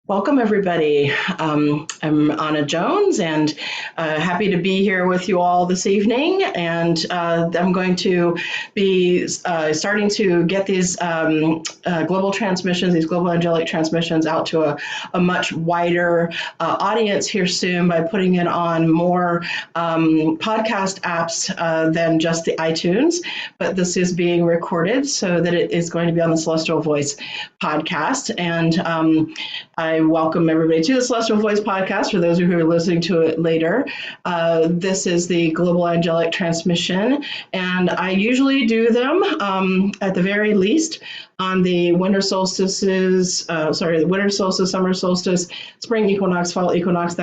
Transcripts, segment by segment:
Welcome, everybody. I'm Anna Jones, and happy to be here with you all this evening. And I'm going to be starting to get these global transmissions, these global angelic transmissions, out to a much wider audience here soon by putting it on more podcast apps than just the iTunes. But this is being recorded so that it is going to be on the Celestial Voice podcast. And I welcome everybody to the Celestial Voice podcast for those who are listening to it later. This is the Global Angelic Transmission, and I usually do them at the very least on the winter solstices, the winter solstice, summer solstice, spring equinox, fall equinox,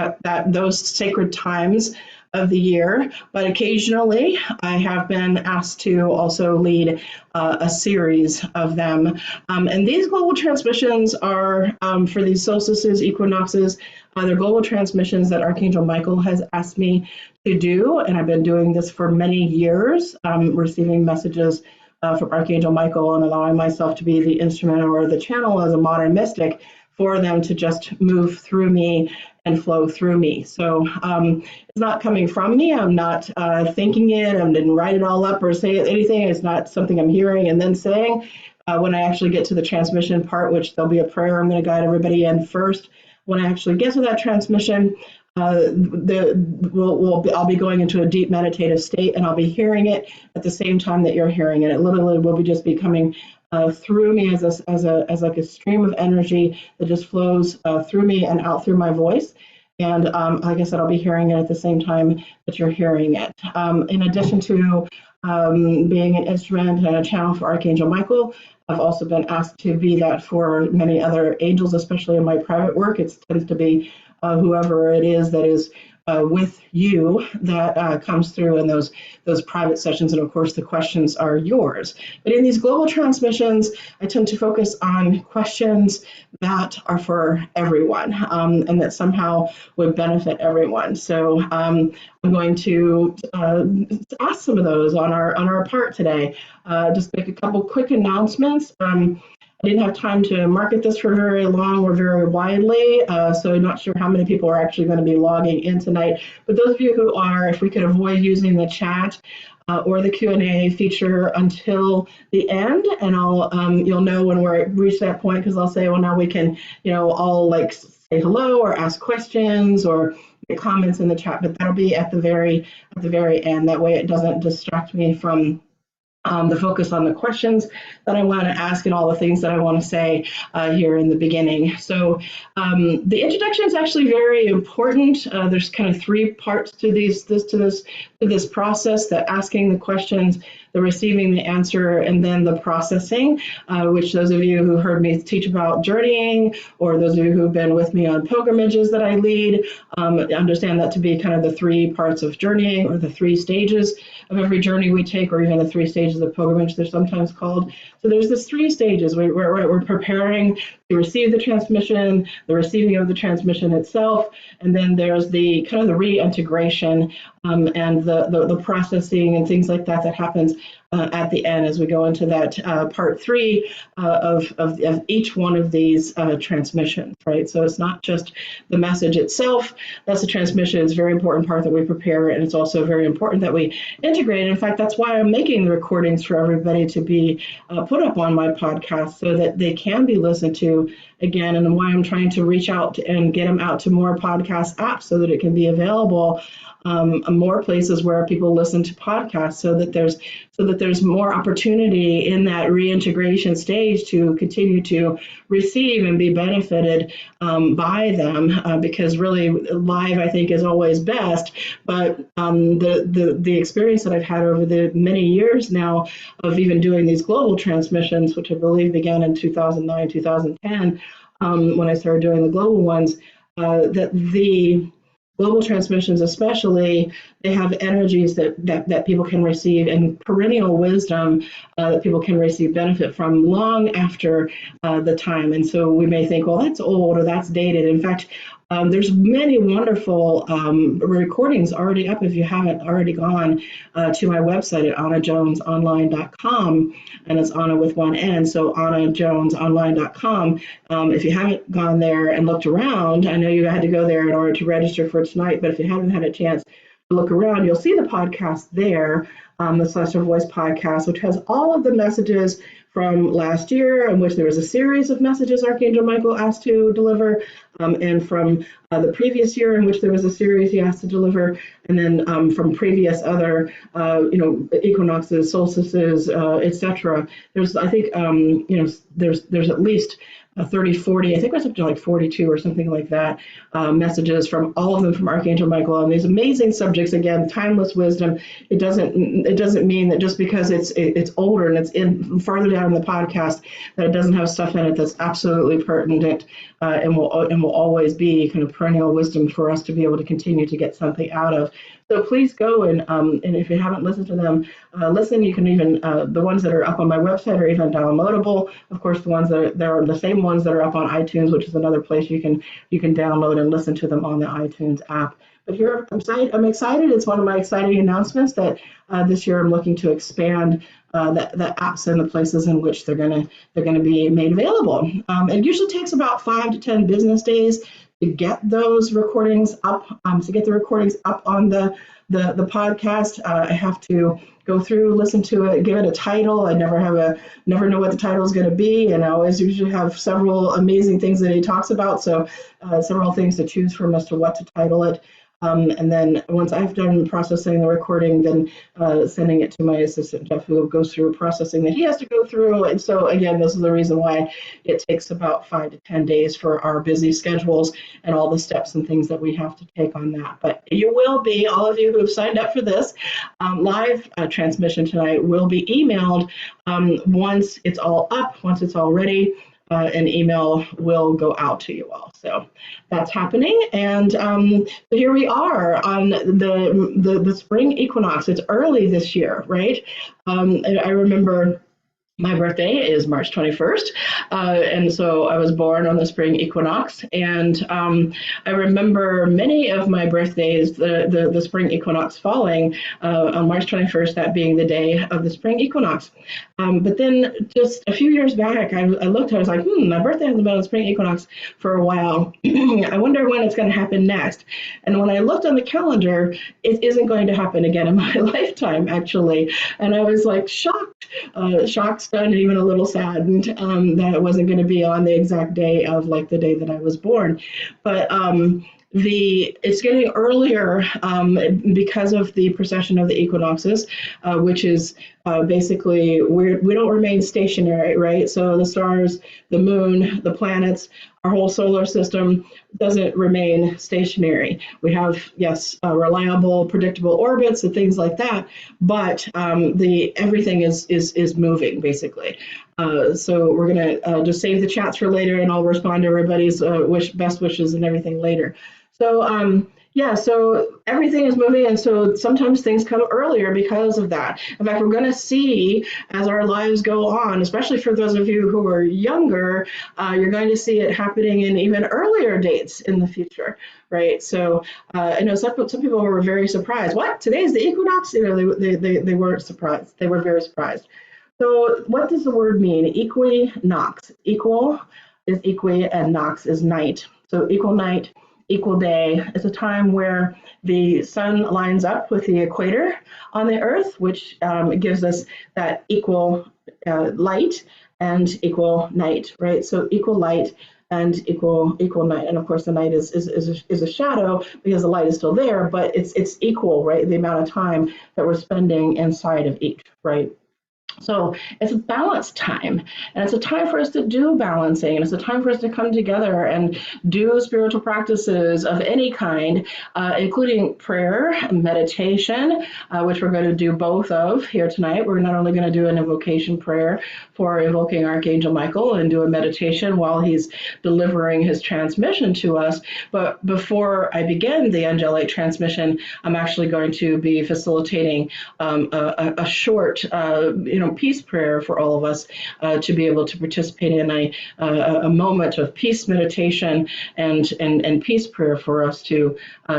those sacred times of the year, but occasionally I have been asked to also lead a series of them. And these global transmissions are for these solstices, equinoxes, they're global transmissions that Archangel Michael has asked me to do, and I've been doing this for many years, receiving messages from Archangel Michael and allowing myself to be the instrument or the channel as a modern mystic for them to just move through me and flow through me. So it's not coming from me. I'm not thinking it. I didn't write it all up or say anything. It's not something I'm hearing and then saying. When I actually get to the transmission part, which there'll be a prayer I'm going to guide everybody in first. When I actually get to that transmission, I'll be going into a deep meditative state, and I'll be hearing it at the same time that you're hearing it. It literally will just be coming through me as like a stream of energy that just flows through me and out through my voice. And like I said, I'll be hearing it at the same time that you're hearing it. In addition to being an instrument and a channel for Archangel Michael, I've also been asked to be that for many other angels, especially in my private work. It tends to be whoever it is that is with you that comes through in those private sessions, and of course the questions are yours. But in these global transmissions, I tend to focus on questions that are for everyone and that somehow would benefit everyone. So I'm going to ask some of those on our part today. Just make a couple quick announcements. I didn't have time to market this for very long or very widely, so I'm not sure how many people are actually going to be logging in tonight. But those of you who are, if we could avoid using the chat or the Q&A feature until the end, and you'll know when we're reached that point, because I'll say, well, now we can, all like say hello or ask questions or make comments in the chat. But that'll be at the very end. That way, it doesn't distract me from the focus on the questions that I want to ask and all the things that I want to say here in the beginning. So the introduction is actually very important. There's kind of three parts to this process: the asking the questions, the receiving the answer, and then the processing, which those of you who heard me teach about journeying, or those of you who've been with me on pilgrimages that I lead, understand that to be kind of the three parts of journeying, or the three stages of every journey we take, or even the three stages of pilgrimage, they're sometimes called. So there's this three stages. We're preparing to receive the transmission, the receiving of the transmission itself, and then there's the kind of the reintegration and the processing and things like that happens at the end as we go into that part three of each one of these transmissions, right? So it's not just the message itself. That's the transmission. It's a very important part that we prepare, and it's also very important that we integrate. In fact, that's why I'm making the recordings for everybody to be put up on my podcast so that they can be listened to again, and why I'm trying to reach out and get them out to more podcast apps so that it can be available more places where people listen to podcasts, so that there's more opportunity in that reintegration stage to continue to receive and be benefited by them, because really live, I think, is always best. But the experience that I've had over the many years now of even doing these global transmissions, which I believe began in 2009, 2010, when I started doing the global ones, that the global transmissions especially, they have energies that people can receive, and perennial wisdom that people can receive benefit from long after the time. And so we may think, well, that's old or that's dated. In fact, There's many wonderful recordings already up if you haven't already gone to my website at annajonesonline.com, and it's Anna with one N, so annajonesonline.com. If you haven't gone there and looked around, I know you had to go there in order to register for tonight, but if you haven't had a chance to look around, you'll see the podcast there, the Celestial Voice podcast, which has all of the messages from last year, in which there was a series of messages Archangel Michael asked to deliver, and from the previous year, in which there was a series he asked to deliver, and then from previous other, equinoxes, solstices, etc. There's, I think, there's at least 30, 40, I think it was up to like 42 or something like that, messages from all of them from Archangel Michael on these amazing subjects. Again, timeless wisdom. It doesn't mean that just because it's older and it's in further down in the podcast that it doesn't have stuff in it that's absolutely pertinent, and will always be kind of perennial wisdom for us to be able to continue to get something out of. So please go and if you haven't listened to them, listen. You can even the ones that are up on my website are even downloadable. Of course, the ones that there are the same ones that are up on iTunes, which is another place you can download and listen to them on the iTunes app. But here I'm excited. It's one of my exciting announcements that this year I'm looking to expand the apps and the places in which they're gonna be made available. It usually takes about 5 to 10 business days to get those recordings up, to get the recordings up on the podcast. I have to go through, listen to it, give it a title. I never know what the title is going to be, and I always usually have several amazing things that he talks about. So several things to choose from as to what to title it. And then once I've done processing the recording, then sending it to my assistant, Jeff, who goes through processing that he has to go through. And so, again, this is the reason why it takes about 5 to 10 days for our busy schedules and all the steps and things that we have to take on that. But you will be, all of you who have signed up for this live transmission tonight will be emailed once it's all up, once it's all ready. An email will go out to you all. So that's happening. And so here we are on the spring equinox. It's early this year, right? I remember my birthday is March 21st, and so I was born on the spring equinox. And I remember many of my birthdays, the spring equinox falling on March 21st, that being the day of the spring equinox. But then just a few years back, I looked, I was like, my birthday hasn't been on the spring equinox for a while. I wonder when it's going to happen next. And when I looked on the calendar, it isn't going to happen again in my lifetime, actually. And I was like shocked, stunned, even a little saddened that it wasn't going to be on the exact day of like the day that I was born. But it's getting earlier because of the precession of the equinoxes, which is basically we don't remain stationary, right? So the stars, the moon, the planets, our whole solar system doesn't remain stationary. We have, yes, reliable, predictable orbits and things like that, but everything is moving basically. So we're gonna just save the chats for later, and I'll respond to everybody's best wishes and everything later. So so everything is moving, and so sometimes things come earlier because of that. In fact, we're going to see as our lives go on, especially for those of you who are younger, you're going to see it happening in even earlier dates in the future, right? So I know some people were very surprised. What? Today's the equinox? They weren't surprised. They were very surprised. So what does the word mean? Equinox. Equal is equi, and nox is night. So equal night, equal day. It's a time where the sun lines up with the equator on the earth, which gives us that equal light and equal night, right? So equal light and equal night. And of course the night is a shadow because the light is still there, but it's equal, right? The amount of time that we're spending inside of each, right? So it's a balanced time, and it's a time for us to do balancing, and it's a time for us to come together and do spiritual practices of any kind, including prayer and meditation, which we're going to do both of here tonight. We're not only going to do an invocation prayer for invoking Archangel Michael and do a meditation while he's delivering his transmission to us, but before I begin the angelic transmission, I'm actually going to be facilitating a short, peace prayer for all of us to be able to participate in a moment of peace meditation and peace prayer for us to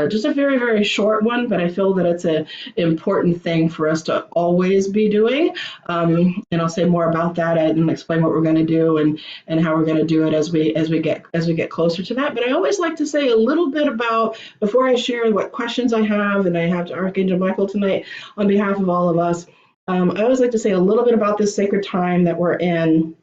just a very, very short one, but I feel that it's an important thing for us to always be doing. And I'll say more about that and explain what we're going to do and how we're going to do it as we get closer to that. But I always like to say a little bit about, before I share what questions I have, and I have to Archangel Michael tonight on behalf of all of us. I always like to say a little bit about this sacred time that we're in.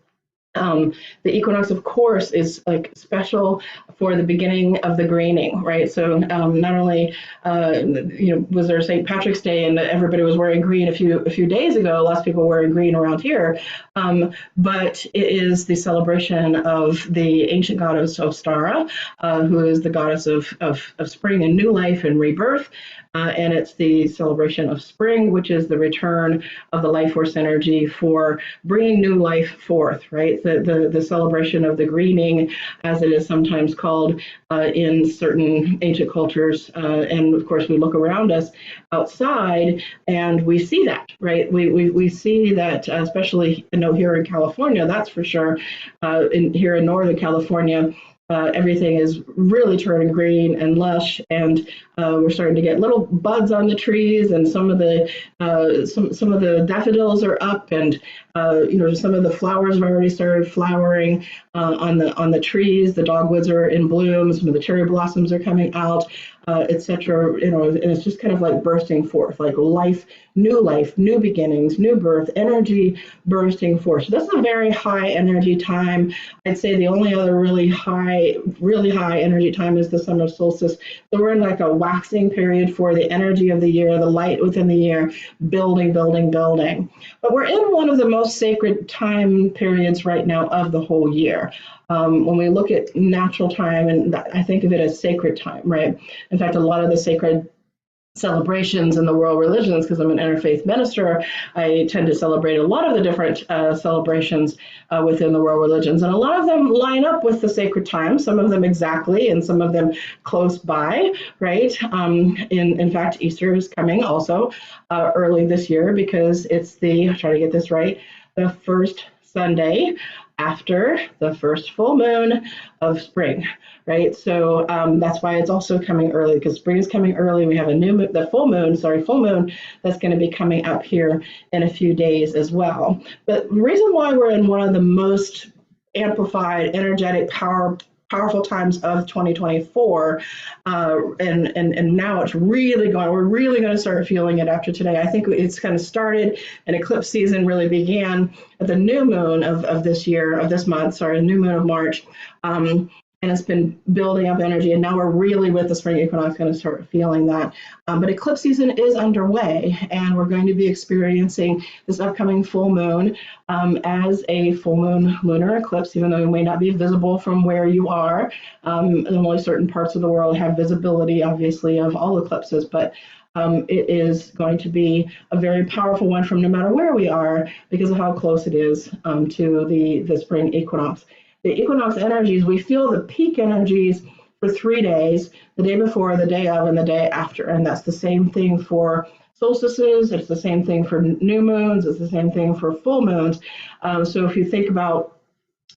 The equinox, of course, is like special for the beginning of the greening, right? So not only was there St. Patrick's Day and everybody was wearing green a few days ago, lots of people wearing green around here, but it is the celebration of the ancient goddess Ostara, who is the goddess of spring and new life and rebirth. And it's the celebration of spring, which is the return of the life force energy for bringing new life forth, right? The celebration of the greening, as it is sometimes called in certain ancient cultures. And of course, we look around us outside and we see that, right? We see that, especially here in California, that's for sure. Here in Northern California, everything is really turning green and lush, and we're starting to get little buds on the trees, and some of the daffodils are up, and some of the flowers have already started flowering on the trees. The dogwoods are in bloom. Some of the cherry blossoms are coming out, etc. And it's just kind of like bursting forth, like life, new beginnings, new birth, energy bursting forth. So this is a very high energy time. I'd say the only other really high energy time is the summer solstice. So we're in like a waxing period for the energy of the year, the light within the year, building. But we're in one of the most sacred time periods right now of the whole year. When we look at natural time, and I think of it as sacred time, right? In fact, a lot of the sacred celebrations in the world religions, because I'm an interfaith minister, I tend to celebrate a lot of the different celebrations within the world religions, and a lot of them line up with the sacred time, some of them exactly, and some of them close by, right? In fact, Easter is coming also early this year, because it's I'll try to get this right, the first Sunday after the first full moon of spring, right? So that's why it's also coming early, because spring is coming early. We have the full moon that's going to be coming up here in a few days as well. But the reason why we're in one of the most amplified, energetic, powerful times of 2024, and now it's really going. We're really going to start feeling it after today. I think it's kind of started, and eclipse season really began at the new moon of this month. Sorry, the new moon of March. And it's been building up energy, and now we're really with the spring equinox going to start feeling that. But eclipse season is underway, and we're going to be experiencing this upcoming full moon as a full moon lunar eclipse, even though it may not be visible from where you are. Only certain parts of the world have visibility, obviously, of all eclipses, but it is going to be a very powerful one from no matter where we are, because of how close it is to the spring equinox. The equinox energies, we feel the peak energies for 3 days, the day before, the day of, and the day after. And that's the same thing for solstices. It's the same thing for new moons. It's the same thing for full moons. So if you think about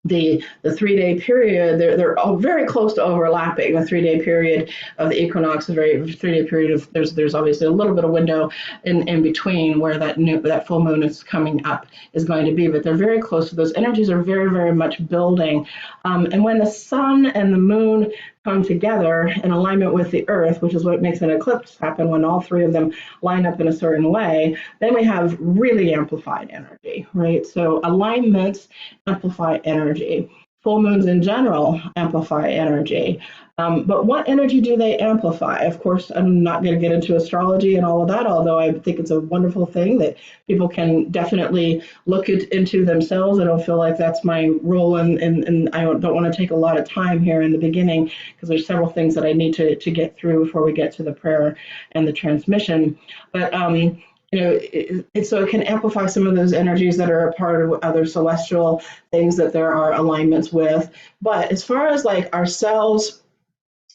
the 3-day period, they're all very close to overlapping. The 3-day period of the equinox is 3-day period of there's obviously a little bit of window in between where that full moon is coming up is going to be, but they're very close. So those energies are very, very much building. And when the sun and the moon come together in alignment with the earth, which is what makes an eclipse happen, when all three of them line up in a certain way, then we have really amplified energy, right? So alignments amplify energy. Full moons in general amplify energy. But what energy do they amplify? Of course, I'm not going to get into astrology and all of that, although I think it's a wonderful thing that people can definitely look into themselves. I don't feel like that's my role, and I don't want to take a lot of time here in the beginning, because there's several things that I need to get through before we get to the prayer and the transmission. But so it can amplify some of those energies that are a part of other celestial things that there are alignments with. But as far as like ourselves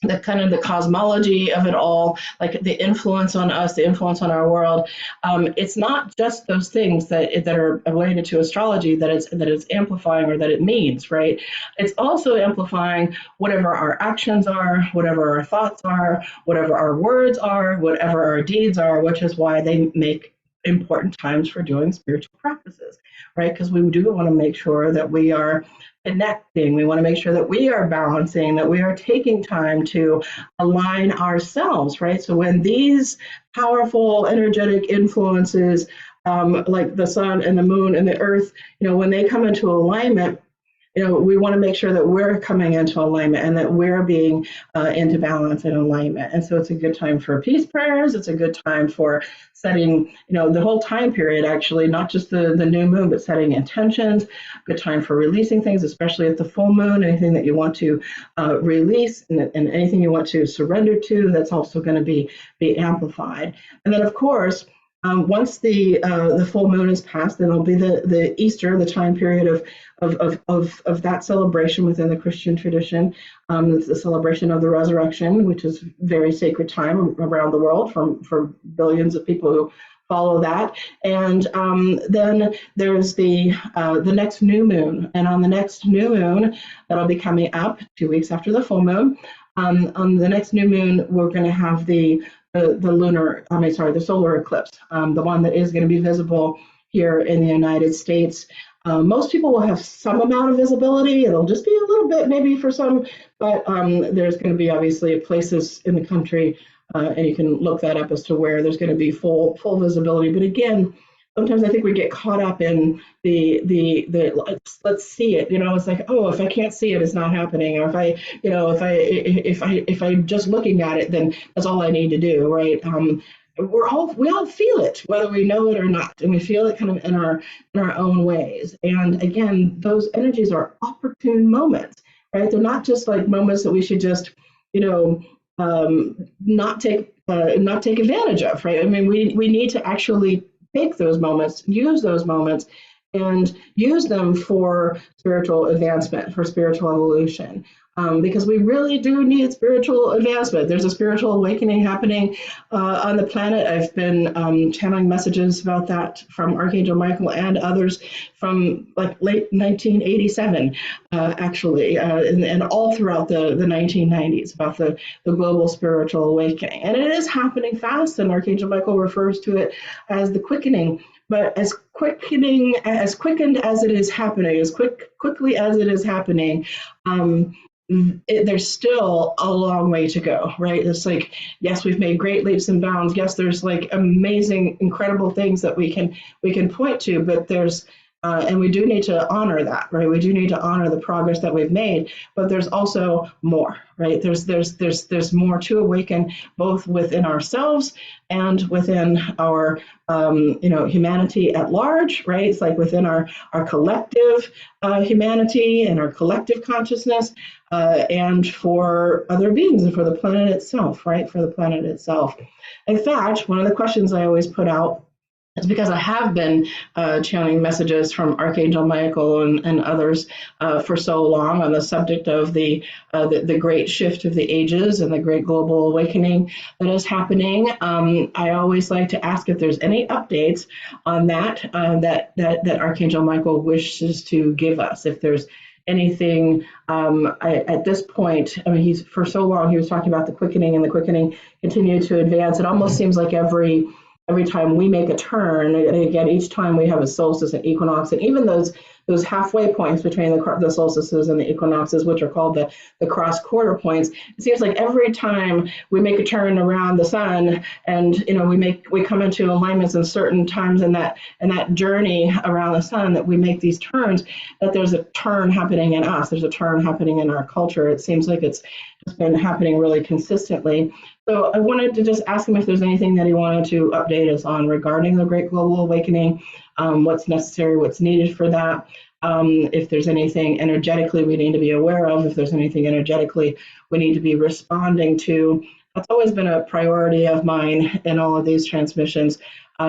the kind of the cosmology of it all, like the influence on us, the influence on our world. It's not just those things that are related to astrology that it's amplifying or that it means, right? It's also amplifying whatever our actions are, whatever our thoughts are, whatever our words are, whatever our deeds are, which is why they make important times for doing spiritual practices, right? Because we do want to make sure that we are connecting. We want to make sure that we are balancing, that we are taking time to align ourselves, right? So when these powerful energetic influences, like the sun and the moon and the earth, when they come into alignment, we want to make sure that we're coming into alignment and that we're being into balance and alignment. And so it's a good time for peace prayers. It's a good time for setting, the whole time period, actually, not just the new moon, but setting intentions. Good time for releasing things, especially at the full moon, anything that you want to release and anything you want to surrender to, that's also going to be amplified. And then, of course, once the full moon is passed, then it'll be the Easter, the time period of that celebration within the Christian tradition. It's the celebration of the resurrection, which is very sacred time around the world for billions of people who follow that. And then there's the next new moon, and on the next new moon that'll be coming up 2 weeks after the full moon. On the next new moon, we're going to have the solar eclipse, the one that is going to be visible here in the United States. Most people will have some amount of visibility. It'll just be a little bit, maybe for some, but there's going to be obviously places in the country, and you can look that up as to where there's going to be full visibility. But again, sometimes I think we get caught up in the let's see it. It's like, oh, if I can't see it, it's not happening. Or if I'm just looking at it, then that's all I need to do, right? We all feel it, whether we know it or not, and we feel it kind of in our own ways. And again, those energies are opportune moments, right? They're not just like moments that we should just, not take advantage of, right? I mean, we need to actually take those moments, use those moments, and use them for spiritual advancement, for spiritual evolution. Because we really do need spiritual advancement. There's a spiritual awakening happening on the planet. I've been channeling messages about that from Archangel Michael and others from like late 1987, actually, and all throughout the 1990s about the global spiritual awakening. And it is happening fast, and Archangel Michael refers to it as the quickening. But as quickened as it is happening, quickly as it is happening, there's still a long way to go, right? It's like, yes, we've made great leaps and bounds. Yes, there's like amazing, incredible things that we can point to, but there's and we do need to honor that, right? We do need to honor the progress that we've made, but there's also more, right? There's more to awaken, both within ourselves and within our humanity at large, right? It's like within our collective humanity and our collective consciousness, and for other beings and for the planet itself, right? For the planet itself. In fact, one of the questions I always put out, it's because I have been channeling messages from Archangel Michael and others for so long on the subject of the great shift of the ages and the great global awakening that is happening. I always like to ask if there's any updates on that Archangel Michael wishes to give us. If there's anything at this point, I mean, for so long he was talking about the quickening, and the quickening continued to advance. It almost seems like every time we make a turn, and again, each time we have a solstice and equinox, and even those halfway points between the solstices and the equinoxes, which are called the cross quarter points, it seems like every time we make a turn around the sun, and we come into alignments in certain times in that journey around the sun, that we make these turns, that there's a turn happening in us. There's a turn happening in our culture. It seems like it's been happening really consistently. So I wanted to just ask him if there's anything that he wanted to update us on regarding the Great Global Awakening, what's necessary, what's needed for that, if there's anything energetically we need to be aware of, if there's anything energetically we need to be responding to. That's always been a priority of mine in all of these transmissions,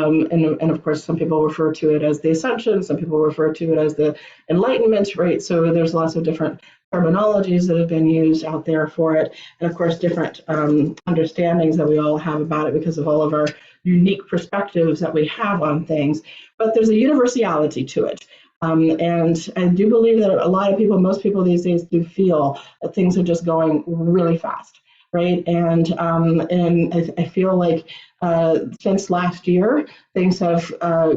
And of course, some people refer to it as the ascension, some people refer to it as the enlightenment, right? So there's lots of different terminologies that have been used out there for it. And of course, different understandings that we all have about it because of all of our unique perspectives that we have on things. But there's a universality to it. And I do believe that a lot of people, most people these days, do feel that things are just going really fast, right? And I feel like since last year, things have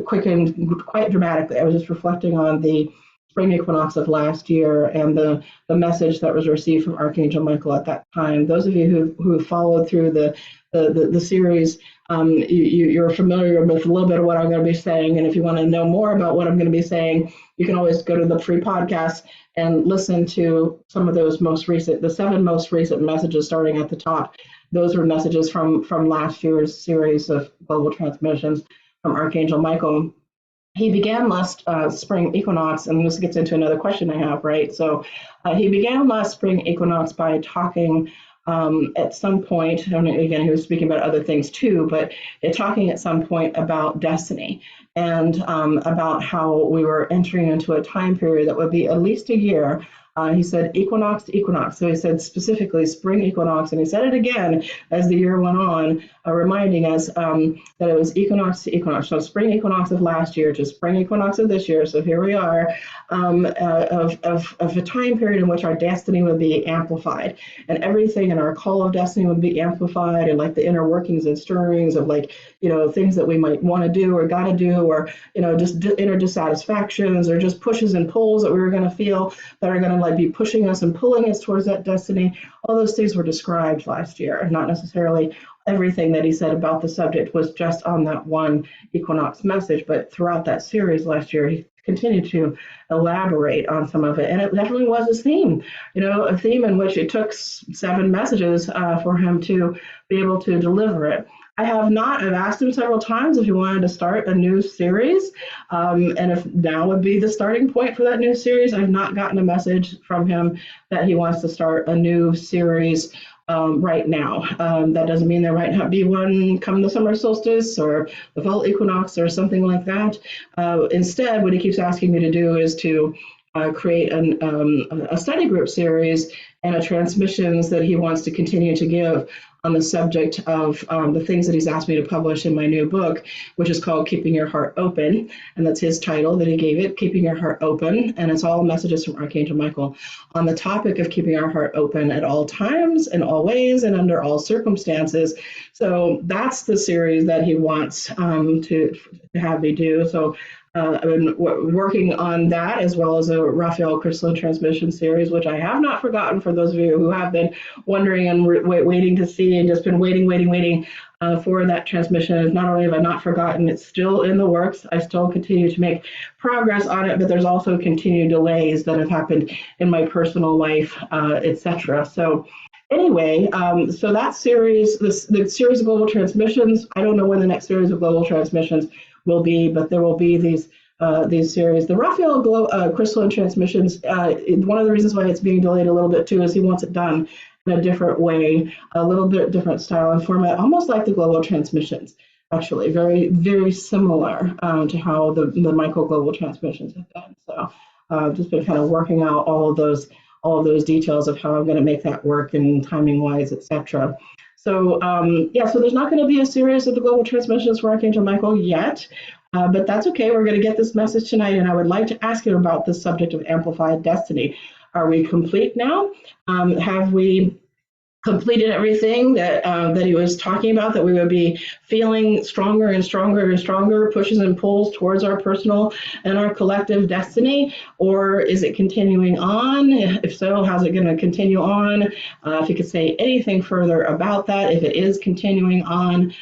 quickened quite dramatically. I was just reflecting on the spring equinox of last year and the message that was received from Archangel Michael at that time. Those of you who followed through the series, you're familiar with a little bit of what I'm going to be saying. And if you want to know more about what I'm going to be saying, you can always go to the free podcast and listen to some of those the 7 most recent messages starting at the top. Those were messages from last year's series of global transmissions from Archangel Michael. He began last spring equinox, and this gets into another question I have, right? So he began last spring equinox by talking at some point, and again, he was speaking about other things too, but talking at some point about destiny and about how we were entering into a time period that would be at least a year. He said equinox to equinox. So he said specifically spring equinox, and he said it again as the year went on, reminding us that it was equinox to equinox. So spring equinox of last year to spring equinox of this year. So here we are of a time period in which our destiny would be amplified, and everything in our call of destiny would be amplified, and like the inner workings and stirrings of things that we might want to do or got to do, or just inner dissatisfactions or just pushes and pulls that we were going to feel that are going to be pushing us and pulling us towards that destiny. All those things were described last year, not necessarily everything that he said about the subject was just on that one equinox message, but throughout that series last year, he continued to elaborate on some of it. And it definitely was his theme, a theme in which it took 7 messages for him to be able to deliver it. I've asked him several times if he wanted to start a new series, and if now would be the starting point for that new series. I've not gotten a message from him that he wants to start a new series right now. That doesn't mean there might not be one come the summer solstice or the fall equinox or something like that. Instead, what he keeps asking me to do is to create a study group series and a transmissions that he wants to continue to give on the subject of the things that he's asked me to publish in my new book, which is called Keeping Your Heart Open. And that's his title that he gave it, Keeping Your Heart Open. And it's all messages from Archangel Michael on the topic of keeping our heart open at all times, in all ways, and under all circumstances. So that's the series that he wants to have me do. So I've been working on that, as well as a Raphael crystalline transmission series, which I have not forgotten for those of you who have been wondering and waiting to see and just been waiting for that transmission. Not only have I not forgotten, it's still in the works. I still continue to make progress on it, but there's also continued delays that have happened in my personal life, etc. So anyway, so that series, the series of global transmissions, I don't know when the next series of global transmissions will be, but there will be these series. The Raphael crystalline transmissions, one of the reasons why it's being delayed a little bit too is he wants it done in a different way, a little bit different style and format, almost like the global transmissions, actually, very, very similar to how the Michael global transmissions have been. So I've just been kind of working out all of those details of how I'm going to make that work and timing wise, etc. So so there's not going to be a series of the global transmissions for Archangel Michael yet, but that's okay. We're going to get this message tonight, and I would like to ask you about the subject of amplified destiny. Are we complete now? Have we completed everything that he was talking about, that we would be feeling stronger and stronger and stronger pushes and pulls towards our personal and our collective destiny? Or is it continuing on? If so, how's it going to continue on? If you could say anything further about that, if it is continuing on,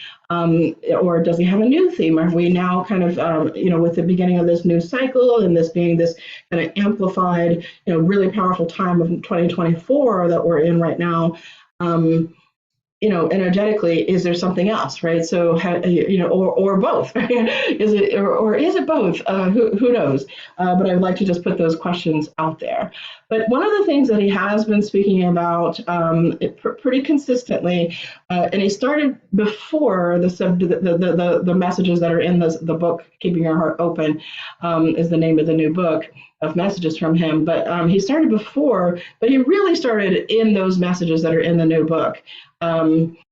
or does he have a new theme? Are we now kind of, with the beginning of this new cycle and this being this kind of amplified, really powerful time of 2024 that we're in right now? energetically, is there something else, right? So, or both, right? Is it both? Who knows? But I'd like to just put those questions out there. But one of the things that he has been speaking about pretty consistently, and he started before the messages that are in the book, Keeping Your Heart Open, is the name of the new book of messages from him. But he started before, but he really started in those messages that are in the new book.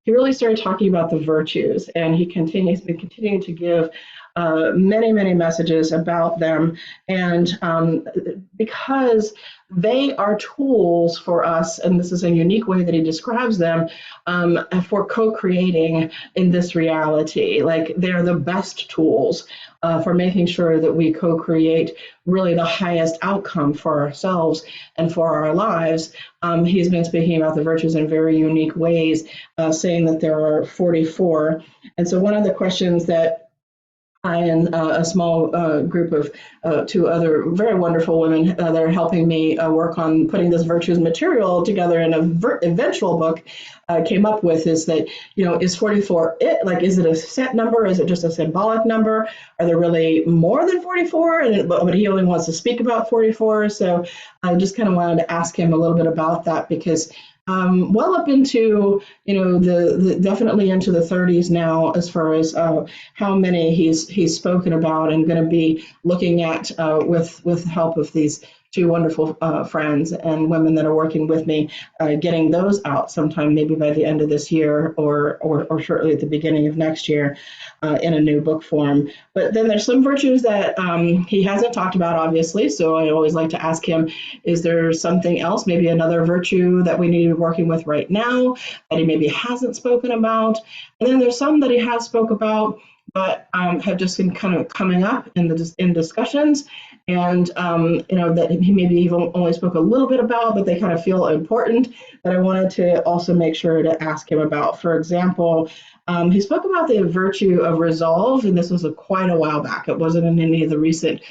He really started talking about the virtues, and he's been continuing to give many, many messages about them. And because they are tools for us, and this is a unique way that he describes them, for co-creating in this reality. Like, they're the best tools for making sure that we co-create really the highest outcome for ourselves and for our lives. He's been speaking about the virtues in very unique ways, saying that there are 44. And so one of the questions that I and a small group of two other very wonderful women that are helping me work on putting this virtues material together in a eventual book came up with is that, is 44 it? Like, is it a set number? Is it just a symbolic number? Are there really more than 44? But he only wants to speak about 44. So I just kind of wanted to ask him a little bit about that, because well up into, the definitely into the 30s now, as far as how many he's spoken about, and going to be looking at with the help of these two wonderful friends and women that are working with me, getting those out sometime, maybe by the end of this year or shortly at the beginning of next year, in a new book form. But then there's some virtues that he hasn't talked about, obviously. So I always like to ask him, is there something else, maybe another virtue that we need to be working with right now that he maybe hasn't spoken about? And then there's some that he has spoke about, but have just been kind of coming up in discussions, and that he maybe even only spoke a little bit about, but they kind of feel important, that I wanted to also make sure to ask him about. For example, he spoke about the virtue of resolve, and this was quite a while back. It wasn't in any of the recent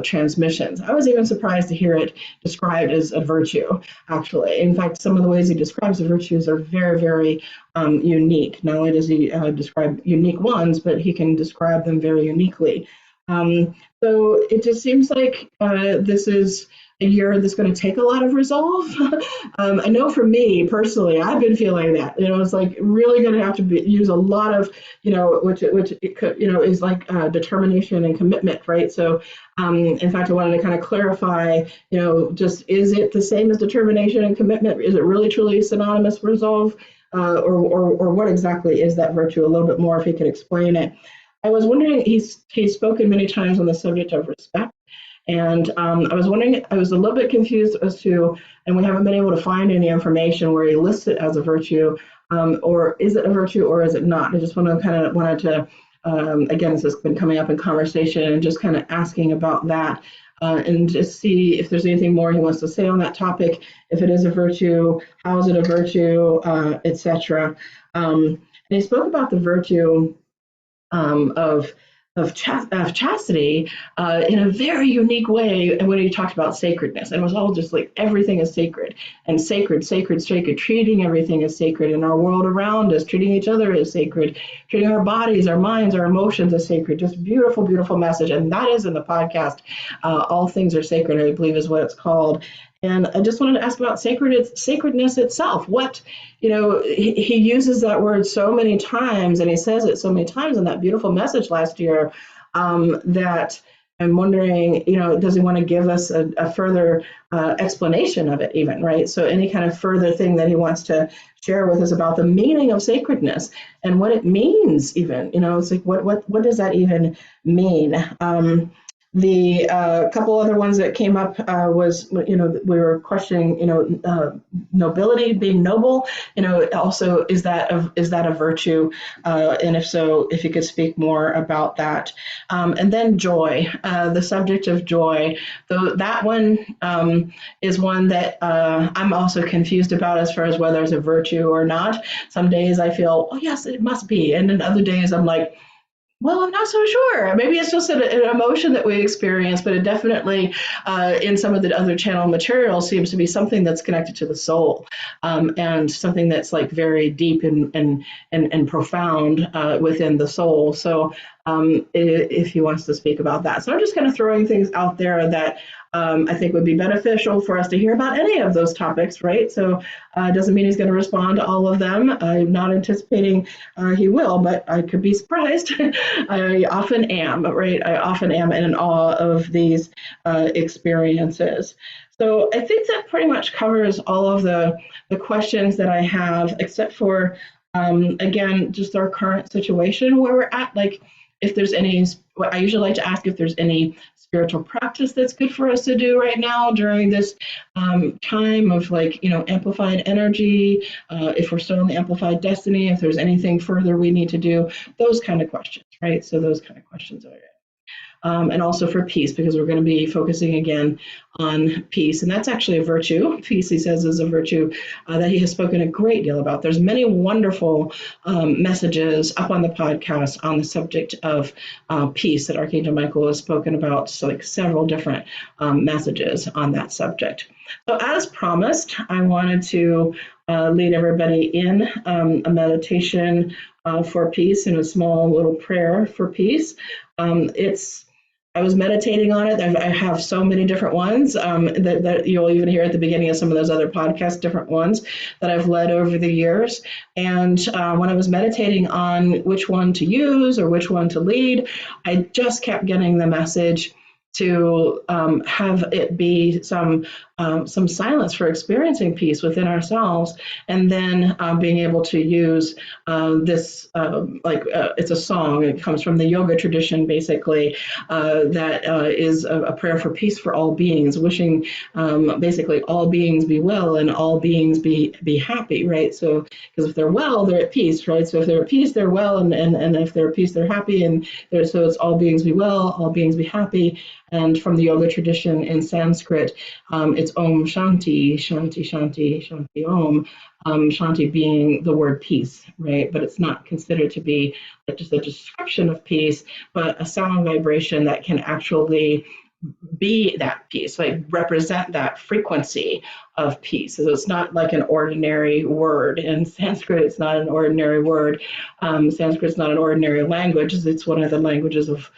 transmissions. I was even surprised to hear it described as a virtue, actually. In fact, some of the ways he describes the virtues are very, very unique. Not only does he describe unique ones, but he can describe them very uniquely. So it just seems like this is a year that's going to take a lot of resolve. I know for me personally, I've been feeling that. It's like really going to have to use a lot of, which it could, is like determination and commitment, right? So, in fact, I wanted to kind of clarify, just is it the same as determination and commitment? Is it really truly synonymous with resolve, or what exactly is that virtue? A little bit more, if he could explain it. I was wondering, he's spoken many times on the subject of respect, and I was wondering, I was a little bit confused as to, and we haven't been able to find any information where he lists it as a virtue, or is it a virtue or is it not? I just wanted to, again, this has been coming up in conversation, and just kind of asking about that, and just see if there's anything more he wants to say on that topic, if it is a virtue, how is it a virtue, etc. And he spoke about the virtue of chastity in a very unique way. And when he talked about sacredness, and it was all just like everything is sacred, and sacred, treating everything as sacred, in our world around us, treating each other as sacred, treating our bodies, our minds, our emotions as sacred. Just beautiful, beautiful message. And that is in the podcast. All Things Are Sacred, I believe, is what it's called. And I just wanted to ask about sacredness itself. What, he uses that word so many times, and he says it so many times in that beautiful message last year, that I'm wondering, does he want to give us a further explanation of it even, right? So any kind of further thing that he wants to share with us about the meaning of sacredness and what it means even, it's like, what does that even mean? The couple other ones that came up was, we were questioning, nobility, being noble. Also, is that a virtue? And if so, if you could speak more about that. And then joy, the subject of joy. Though that one is one that I'm also confused about as far as whether it's a virtue or not. Some days I feel, oh yes, it must be, and then other days I'm like, Well, I'm not so sure. Maybe it's just an emotion that we experience, but it definitely, in some of the other channel material, seems to be something that's connected to the soul, and something that's like very deep and profound within the soul. So, if he wants to speak about that, so I'm just kind of throwing things out there that I think would be beneficial for us to hear about any of those topics, right? So, it doesn't mean he's going to respond to all of them. I'm not anticipating he will, but I could be surprised. I often am, right? I often am in awe of these experiences. So I think that pretty much covers all of the questions that I have, except for, again, just our current situation where we're at. Like, if there's any, I usually like to ask if there's any spiritual practice that's good for us to do right now during this time of, like, amplified energy, if we're still in the amplified destiny, if there's anything further we need to do, those kind of questions, right? So those kind of questions are it. And also for peace, because we're going to be focusing again on peace. And that's actually a virtue. Peace, he says, is a virtue that he has spoken a great deal about. There's many wonderful messages up on the podcast on the subject of peace that Archangel Michael has spoken about, so like several different messages on that subject. So as promised, I wanted to lead everybody in a meditation for peace and a small little prayer for peace. I was meditating on it. I have so many different ones that you'll even hear at the beginning of some of those other podcasts, different ones that I've led over the years. And when I was meditating on which one to use or which one to lead, I just kept getting the message to have it be some silence for experiencing peace within ourselves, and then being able to use this it's a song. It comes from the yoga tradition, basically, that is a prayer for peace for all beings, wishing basically all beings be well and all beings be happy, right? So, because if they're well, they're at peace, right? So if they're at peace, they're well, and if they're at peace, they're happy, and so it's all beings be well, all beings be happy. And from the yoga tradition in Sanskrit, it's Om Shanti, Shanti, Shanti, Shanti Om. Shanti being the word peace, right? But it's not considered to be like just a description of peace, but a sound vibration that can actually be that peace, like represent that frequency of peace. So it's not like an ordinary word. In Sanskrit, it's not an ordinary word. Sanskrit is not an ordinary language. It's one of the languages of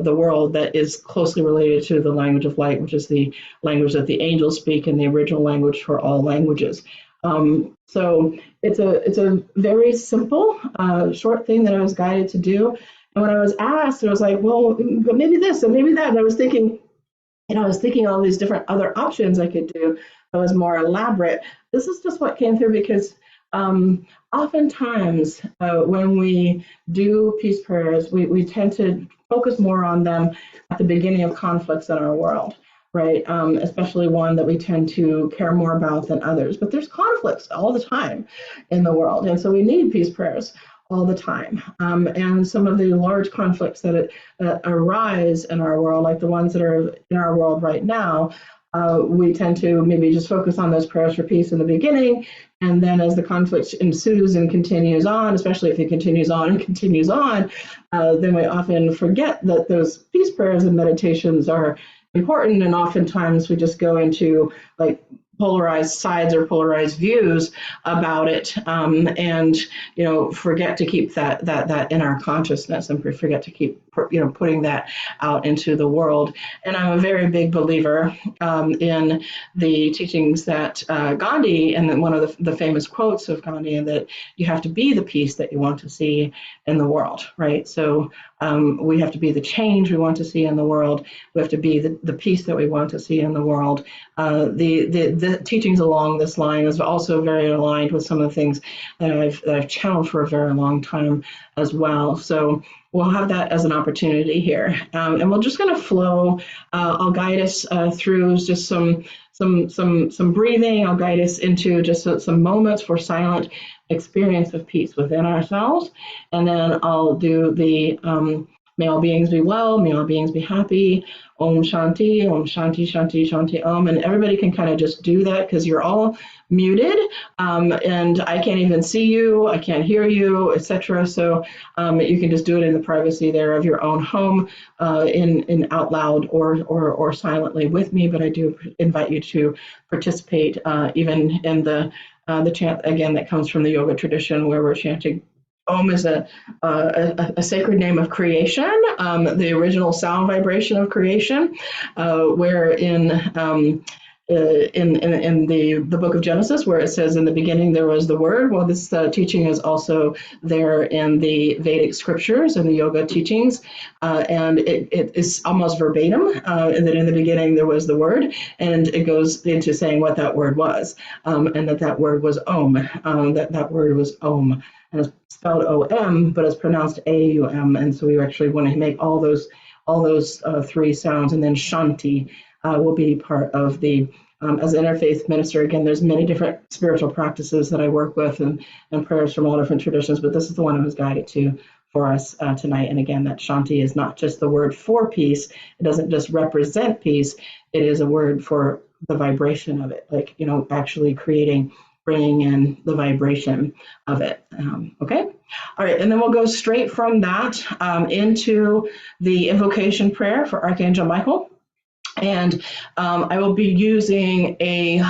the world that is closely related to the language of light, which is the language that the angels speak and the original language for all languages. So it's a very simple, short thing that I was guided to do. And when I was asked, I was like, well, but maybe this and maybe that. And I was thinking all these different other options I could do that was more elaborate. This is just what came through because oftentimes when we do peace prayers, we tend to focus more on them at the beginning of conflicts in our world, right? Especially one that we tend to care more about than others. But there's conflicts all the time in the world, and so we need peace prayers all the time. And some of the large conflicts that arise in our world, like the ones that are in our world right now, we tend to maybe just focus on those prayers for peace in the beginning. And then as the conflict ensues and continues on, especially if it continues on and continues on, then we often forget that those peace prayers and meditations are important. And oftentimes we just go into like polarized sides or polarized views about it, and forget to keep that in our consciousness, and forget to keep putting that out into the world. And I'm a very big believer in the teachings that Gandhi, and one of the famous quotes of Gandhi, and that you have to be the peace that you want to see in the world, right? So we have to be the change we want to see in the world. We have to be the peace that we want to see in the world. The teachings along this line is also very aligned with some of the things that I've channeled for a very long time as well. So we'll have that as an opportunity here, and we're just going to flow. I'll guide us through just some breathing. I'll guide us into just some moments for silent experience of peace within ourselves, and then I'll do the May all beings be well. May all beings be happy. Om Shanti, Om Shanti, Shanti, Shanti, Om. And everybody can kind of just do that because you're all muted, and I can't even see you, I can't hear you, etc. So you can just do it in the privacy there of your own home, in out loud or silently with me. But I do invite you to participate, even in the chant again that comes from the yoga tradition where we're chanting. Om is a sacred name of creation, the original sound vibration of creation, where in the book of Genesis, where it says in the beginning there was the word. Well, this teaching is also there in the Vedic scriptures and the yoga teachings, and it is almost verbatim, that in the beginning there was the word, and it goes into saying what that word was, and that word was Om, that word was Om, and it's spelled O-M, but it's pronounced A-U-M, and so we actually want to make all those three sounds, and then Shanti will be part of the, as an interfaith minister, again, there's many different spiritual practices that I work with, and prayers from all different traditions, but this is the one I was guided to for us tonight. And again, that Shanti is not just the word for peace. It doesn't just represent peace. It is a word for the vibration of it, like, actually bringing in the vibration of it. Okay. All right. And then we'll go straight from that into the invocation prayer for Archangel Michael. And I will be using a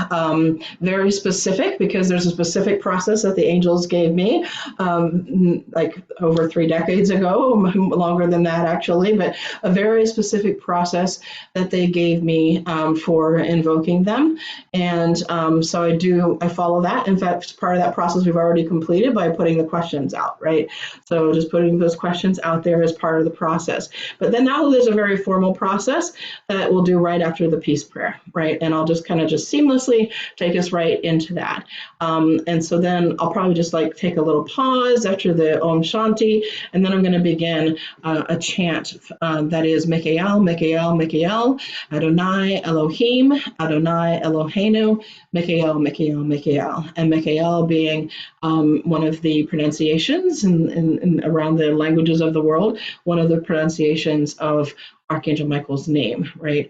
very specific, because there's a specific process that the angels gave me, like over 3 decades ago, longer than that actually, but a very specific process that they gave me for invoking them. And so I follow that. In fact, part of that process we've already completed by putting the questions out, right? So just putting those questions out there as part of the process. But then now there's a very formal process that we'll do right after the peace prayer, right? And I'll just kind of just seamlessly take us right into that. And so then I'll probably just take a little pause after the Om Shanti, and then I'm going to begin a chant that is Michael, Michael, Michael, Adonai Elohim, Adonai Eloheinu, Michael, Michael, Michael, and Michael being one of the pronunciations in around the languages of the world, one of the pronunciations of Archangel Michael's name, right?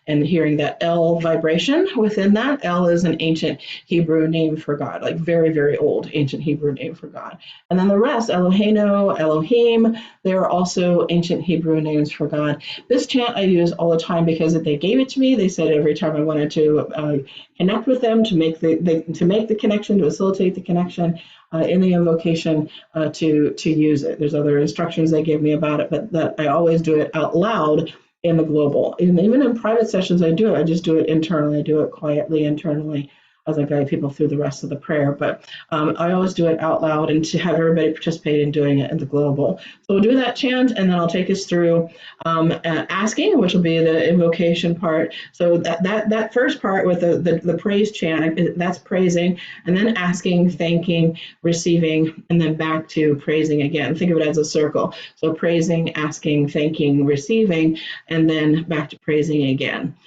And hearing that L vibration within that. L is an ancient Hebrew name for God, like very, very old ancient Hebrew name for God. And then the rest, Eloheinu, Elohim, they're also ancient Hebrew names for God. This chant I use all the time because they gave it to me. They said every time I wanted to connect with them, to make the connection, to facilitate the connection, in the invocation, to use it. There's other instructions they gave me about it, but that I always do it out loud in the global. And even in private sessions, I do it. I just do it internally. I do it quietly internally as I guide people through the rest of the prayer. But I always do it out loud and to have everybody participate in doing it in the global. So we'll do that chant, and then I'll take us through asking, which will be the invocation part. So that first part with the praise chant, that's praising, and then asking, thanking, receiving, and then back to praising again. Think of it as a circle. So praising, asking, thanking, receiving, and then back to praising again.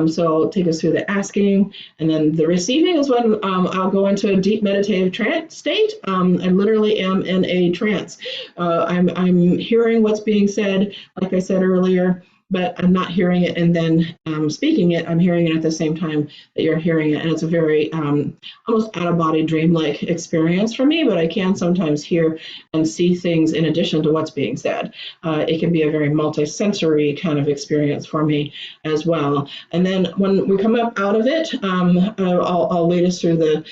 So I'll take us through the asking, and then the receiving is when I'll go into a deep meditative trance state. I literally am in a trance. I'm hearing what's being said, like I said earlier, but I'm not hearing it and then speaking it. I'm hearing it at the same time that you're hearing it. And it's a very almost out-of-body dream-like experience for me, but I can sometimes hear and see things in addition to what's being said. It can be a very multi-sensory kind of experience for me as well. And then when we come up out of it, I'll lead us through the,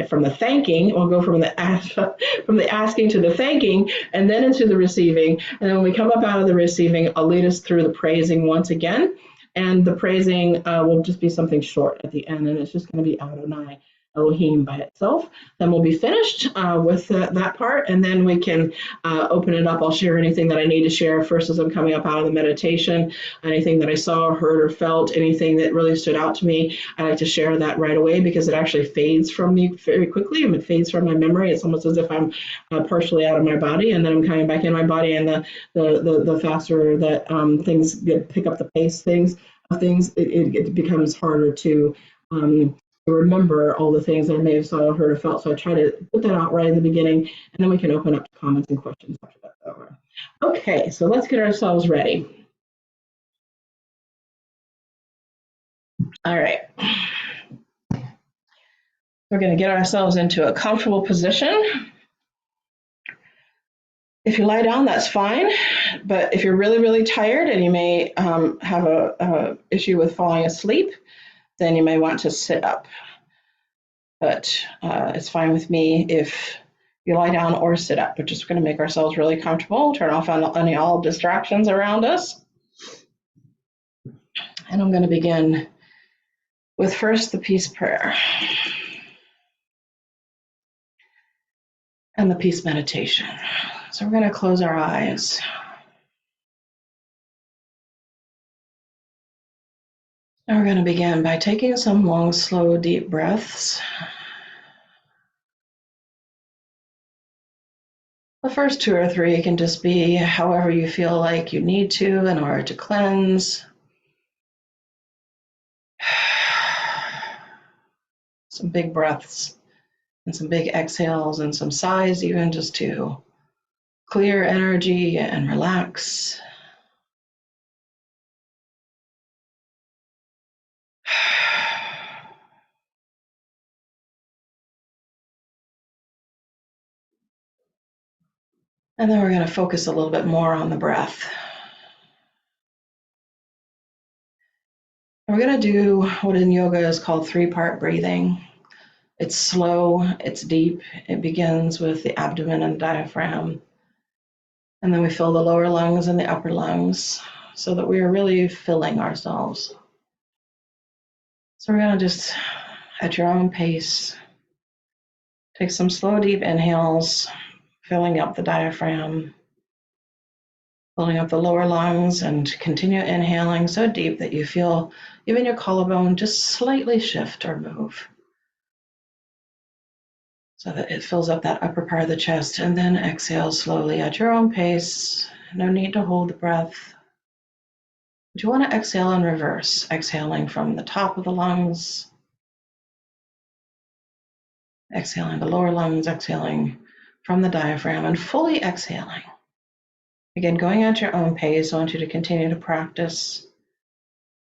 from the thanking. We'll go from the asking to the thanking, and then into the receiving. And then when we come up out of the receiving, I'll lead us through the praising once again. And the praising will just be something short at the end, and it's just going to be Adonai Elohim by itself. Then we'll be finished with that part, and then we can open it up. I'll share anything that I need to share first as I'm coming up out of the meditation, anything that I saw, heard, or felt, anything that really stood out to me. I like to share that right away because it actually fades from me very quickly. It fades from my memory. It's almost as if I'm partially out of my body, and then I'm coming back in my body, and the faster that things pick up the pace, it becomes harder to remember all the things that I may have saw, heard, or felt. So I try to put that out right in the beginning, and then we can open up to comments and questions after that's over. Okay, so let's get ourselves ready. All right. We're going to get ourselves into a comfortable position. If you lie down, that's fine. But if you're really, really tired and you may have a issue with falling asleep, then you may want to sit up. But it's fine with me if you lie down or sit up. We're just going to make ourselves really comfortable, turn off any all distractions around us. And I'm going to begin with first the peace prayer and the peace meditation. So we're going to close our eyes. And we're going to begin by taking some long, slow, deep breaths. The first 2 or 3 can just be however you feel like you need to in order to cleanse. Some big breaths and some big exhales and some sighs, even just to clear energy and relax. And then we're going to focus a little bit more on the breath. We're going to do what in yoga is called 3-part breathing. It's slow, it's deep. It begins with the abdomen and the diaphragm. And then we fill the lower lungs and the upper lungs so that we are really filling ourselves. So we're going to just, at your own pace, take some slow, deep inhales, filling up the diaphragm, filling up the lower lungs, and continue inhaling so deep that you feel even your collarbone just slightly shift or move so that it fills up that upper part of the chest. And then exhale slowly at your own pace. No need to hold the breath. But you want to exhale in reverse, exhaling from the top of the lungs, exhaling the lower lungs, exhaling from the diaphragm, and fully exhaling. Again, going at your own pace. I want you to continue to practice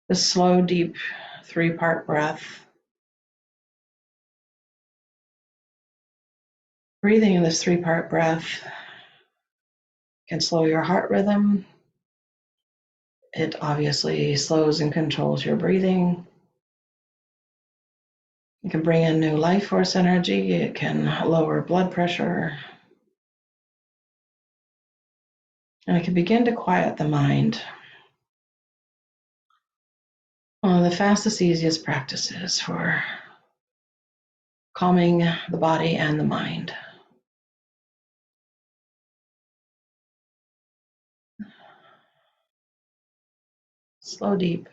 the slow, deep 3-part breath. Breathing in this 3-part breath can slow your heart rhythm. It obviously slows and controls your breathing. It can bring in new life force energy. It can lower blood pressure. And it can begin to quiet the mind. One of the fastest, easiest practices for calming the body and the mind. Slow, deep,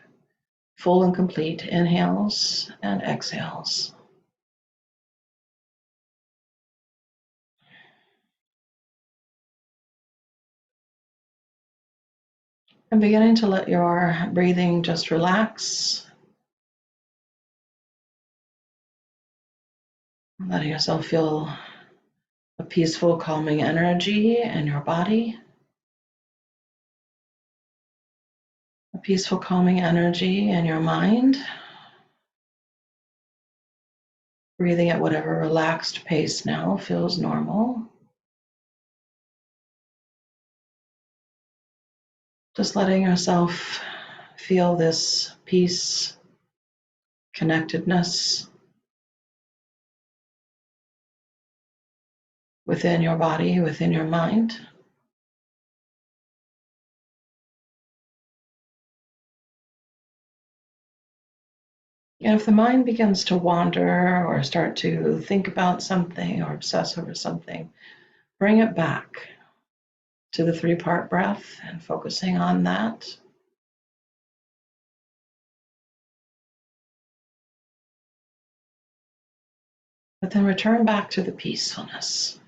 full and complete inhales and exhales. And beginning to let your breathing just relax. Letting yourself feel a peaceful, calming energy in your body. A peaceful, calming energy in your mind. Breathing at whatever relaxed pace now feels normal. Just letting yourself feel this peace, connectedness within your body, within your mind. And if the mind begins to wander or start to think about something or obsess over something, bring it back to the 3-part breath and focusing on that. But then return back to the peacefulness,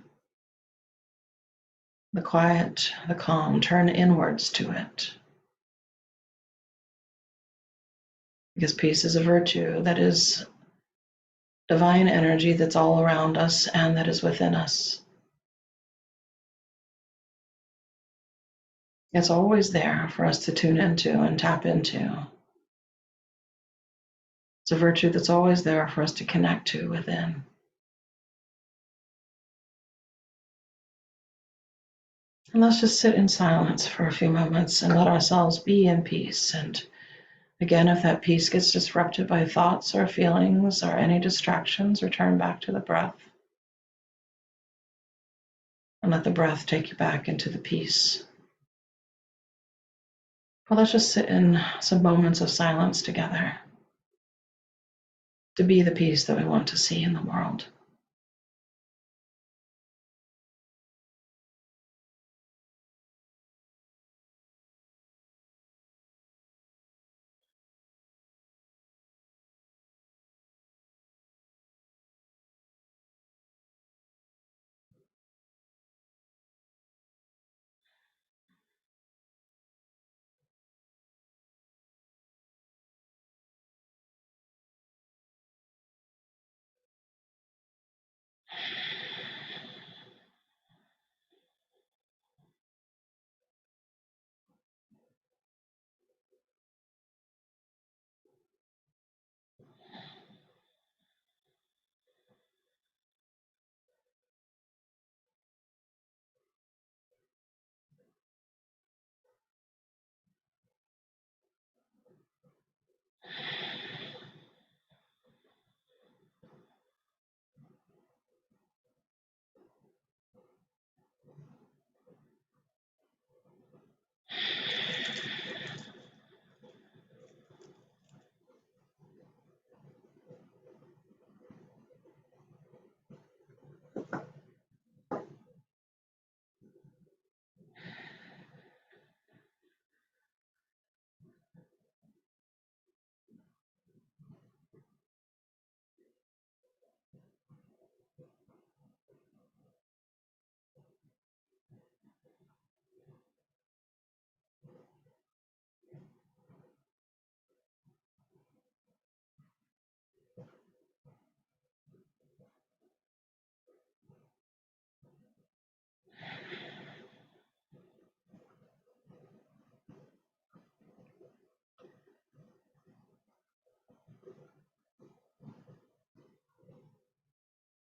the quiet, the calm. Turn inwards to it. Because peace is a virtue that is divine energy that's all around us and that is within us. It's always there for us to tune into and tap into. It's a virtue that's always there for us to connect to within. And let's just sit in silence for a few moments and let ourselves be in peace. And again, if that peace gets disrupted by thoughts or feelings or any distractions, return back to the breath. And let the breath take you back into the peace. Well, let's just sit in some moments of silence together to be the peace that we want to see in the world.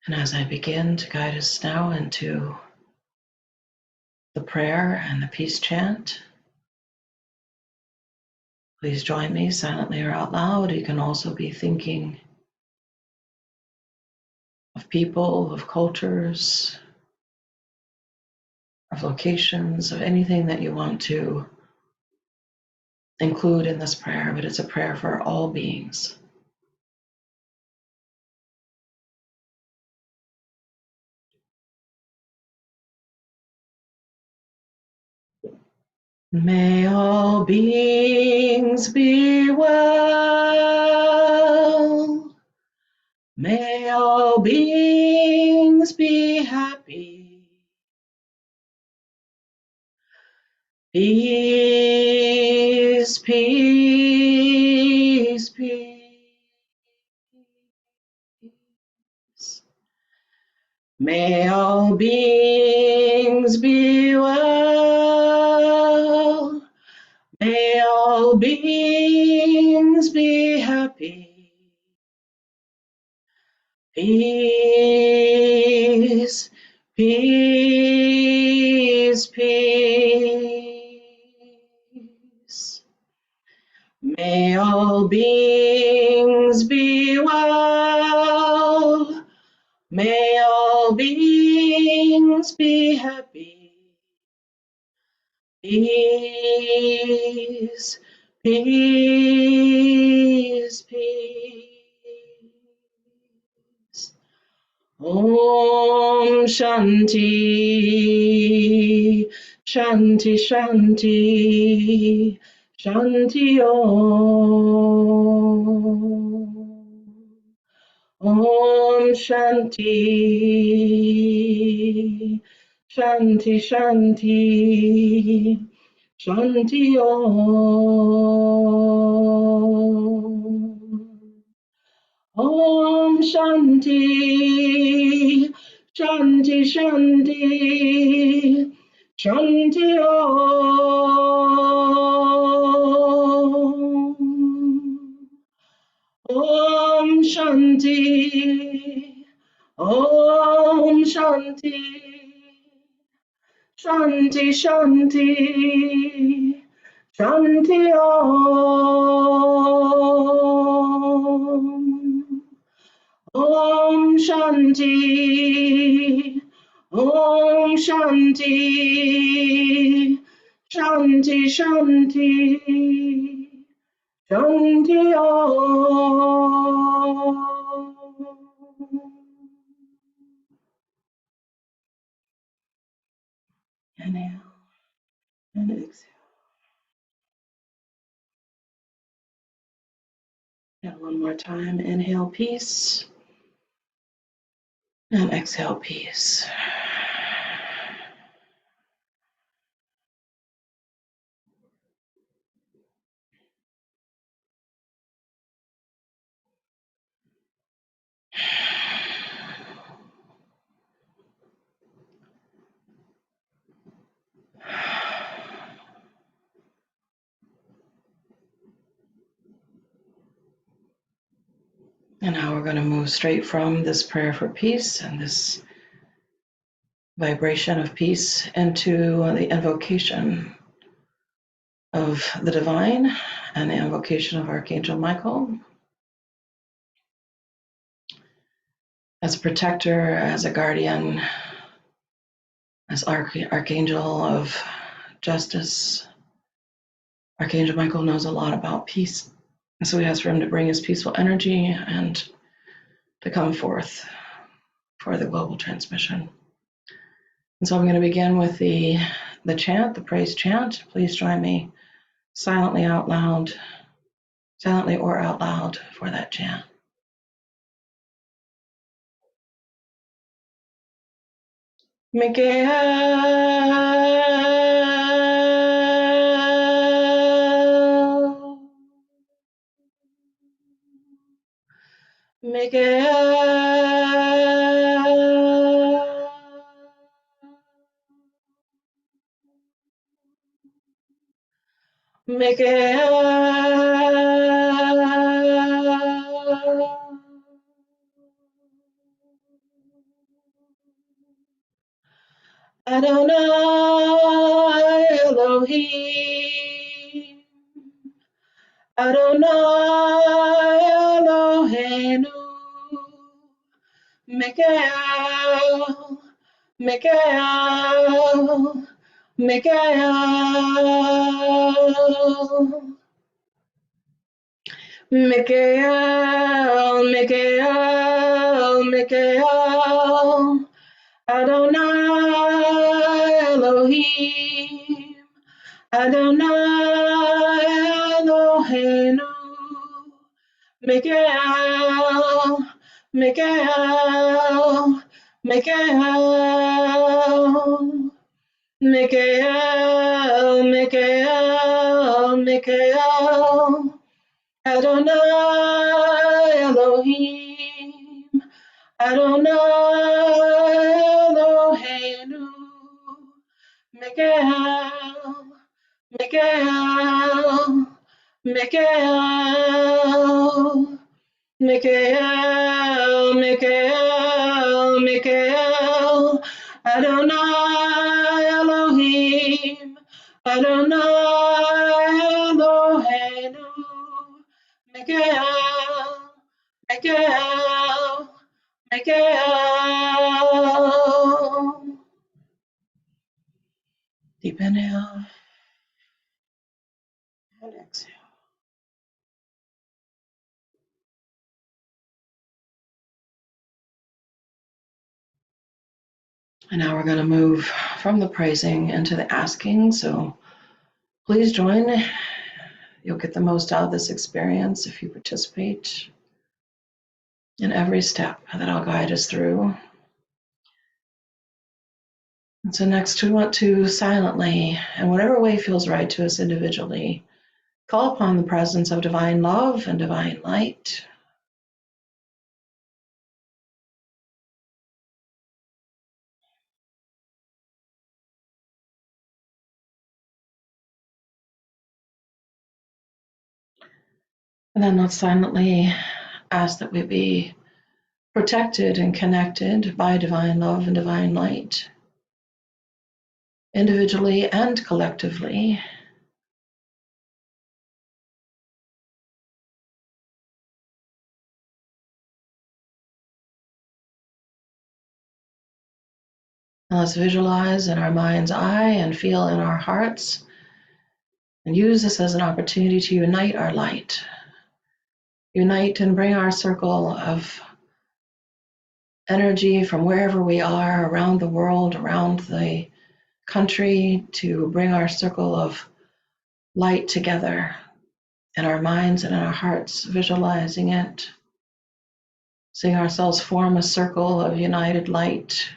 And as I begin to guide us now into the prayer and the peace chant, please join me silently or out loud. You can also be thinking of people, of cultures, of locations, of anything that you want to include in this prayer, but it's a prayer for all beings. May all beings be well. May all beings be happy. Peace, peace, peace. May all beings be well. May all beings be happy. Peace, peace, peace. May all beings be well. May all beings be happy. Peace, peace, peace. Om Shanti, Shanti, Shanti, Shanti Om. Om Shanti, Shanti, Shanti, Shanti Om. Om Shanti, Shanti, Shanti, Shanti Om. Om Shanti, Om Shanti, Shanti, Shanti, Shanti Om. Om Shanti, Om Shanti, Shanti, Shanti, Shanti Om. Inhale and exhale. And one more time. Inhale, peace, and exhale, peace. And now we're going to move straight from this prayer for peace and this vibration of peace into the invocation of the divine and the invocation of Archangel Michael as a protector, as a guardian, as Archangel of justice. Archangel Michael knows a lot about peace, and so we ask for him to bring his peaceful energy and to come forth for the global transmission. And so I'm going to begin with the chant, the praise chant. Please join me silently out loud, silently or out loud for that chant. Michael, Michael, Michael. Adonai Elohim, Adonai Eloheinu, Mikael, Mikael, Mikael, Mikael, Mikael, Mikael. Adonai Elohim, Adonai Eloheinu, Mikael, Mikael, Mikael, Mikael, Mikael, Mikael, Adonai Elohim, Adonai Eloheinu, Mikael, Mikael, Mikael, Mikael, Mikael, Mikael, Adonai Elohim, Adonai Eloheinu, Mikael, Mikael, Mikael. Deep inhale and exhale. And now we're going to move from the praising into the asking. So please join. You'll get the most out of this experience if you participate in every step that I'll guide us through. And so next we want to silently, in whatever way feels right to us individually, call upon the presence of divine love and divine light And then let's silently ask that we be protected and connected by divine love and divine light, individually and collectively. And let's visualize in our mind's eye and feel in our hearts, and use this as an opportunity to unite our light, unite and bring our circle of energy from wherever we are around the world, around the country, to bring our circle of light together in our minds and in our hearts, visualizing it, seeing ourselves form a circle of united light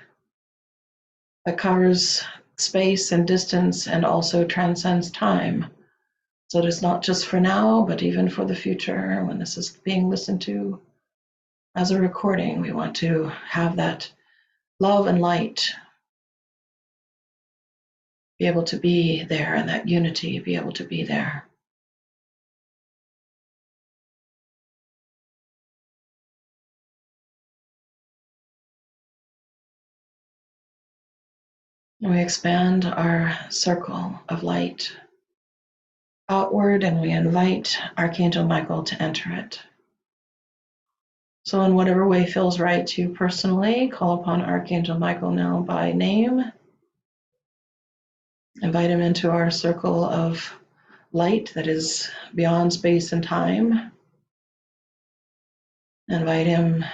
that covers space and distance and also transcends time. So it is not just for now, but even for the future when this is being listened to as a recording. We want to have that love and light be able to be there, and that unity be able to be there. And we expand our circle of light outward, and we invite Archangel Michael to enter it. So in whatever way feels right to you personally, call upon Archangel Michael now by name. Invite him into our circle of light that is beyond space and time. Invite him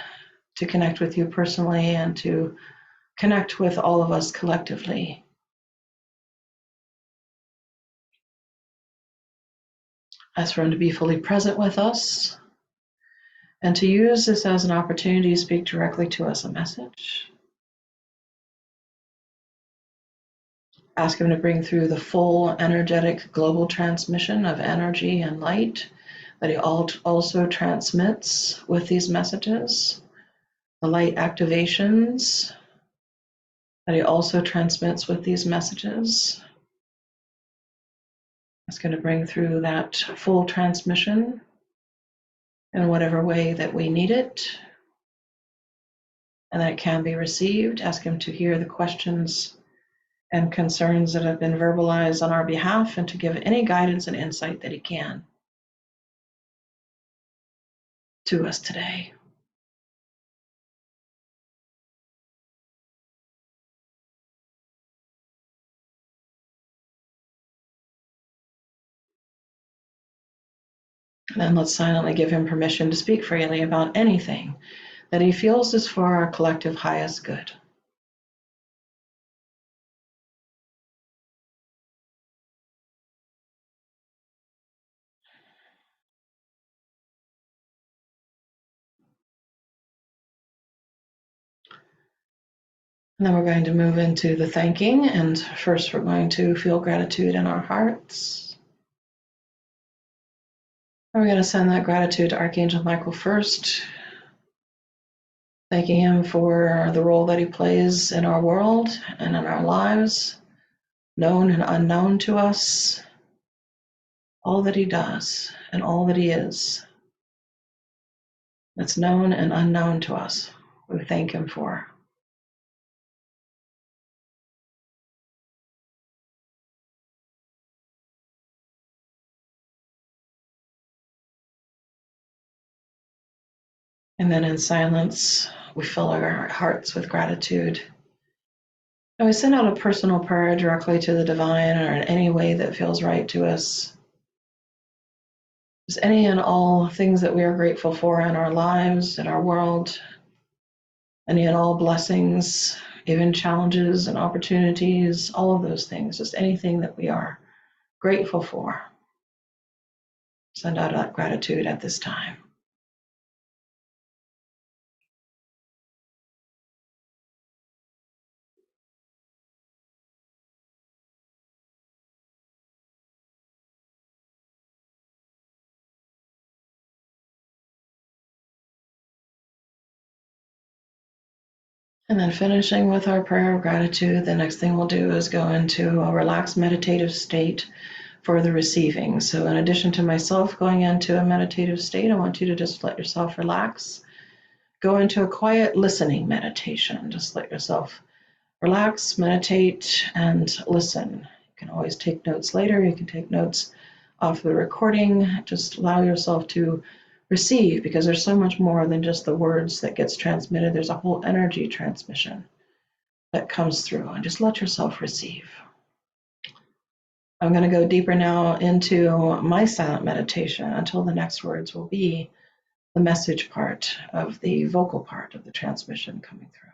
to connect with you personally and to connect with all of us collectively. Ask for him to be fully present with us and to use this as an opportunity to speak directly to us a message. Ask him to bring through the full energetic global transmission of energy and light that he also transmits with these messages, the light activations that he also transmits with these messages. It's going to bring through that full transmission in whatever way that we need it, and that it can be received. Ask him to hear the questions and concerns that have been verbalized on our behalf, and to give any guidance and insight that he can to us today. And then let's silently give him permission to speak freely about anything that he feels is for our collective highest good. And then we're going to move into the thanking. And first, we're going to feel gratitude in our hearts. And we're going to send that gratitude to Archangel Michael first, thanking him for the role that he plays in our world and in our lives, known and unknown to us, all that he does and all that he is that's known and unknown to us. We thank him for. And then in silence, we fill our hearts with gratitude. And we send out a personal prayer directly to the divine, or in any way that feels right to us. Just any and all things that we are grateful for in our lives, in our world, any and all blessings, even challenges and opportunities, all of those things, just anything that we are grateful for. Send out that gratitude at this time. And then finishing with our prayer of gratitude, the next thing we'll do is go into a relaxed meditative state for the receiving. So in addition to myself going into a meditative state, I want you to just let yourself relax. Go into a quiet listening meditation. Just let yourself relax, meditate, and listen. You can always take notes later. You can take notes off the recording. Just allow yourself to receive, because there's so much more than just the words that gets transmitted. There's a whole energy transmission that comes through, and just let yourself receive. I'm going to go deeper now into my silent meditation until the next words will be the message part of the vocal part of the transmission coming through.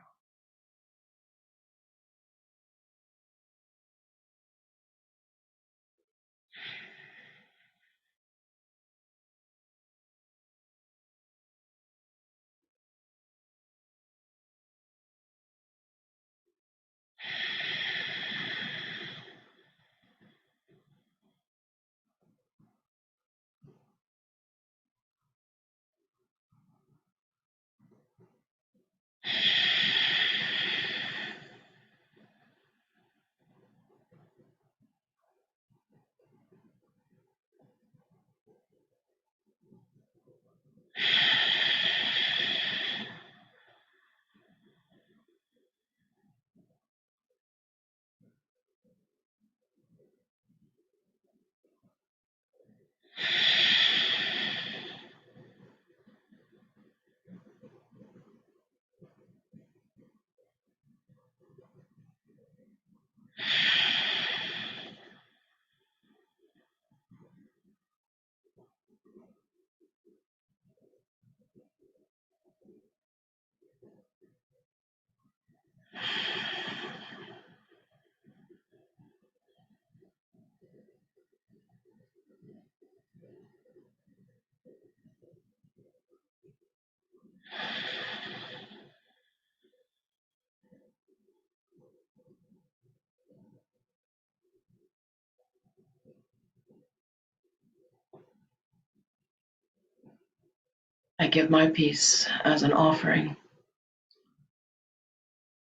I give my peace as an offering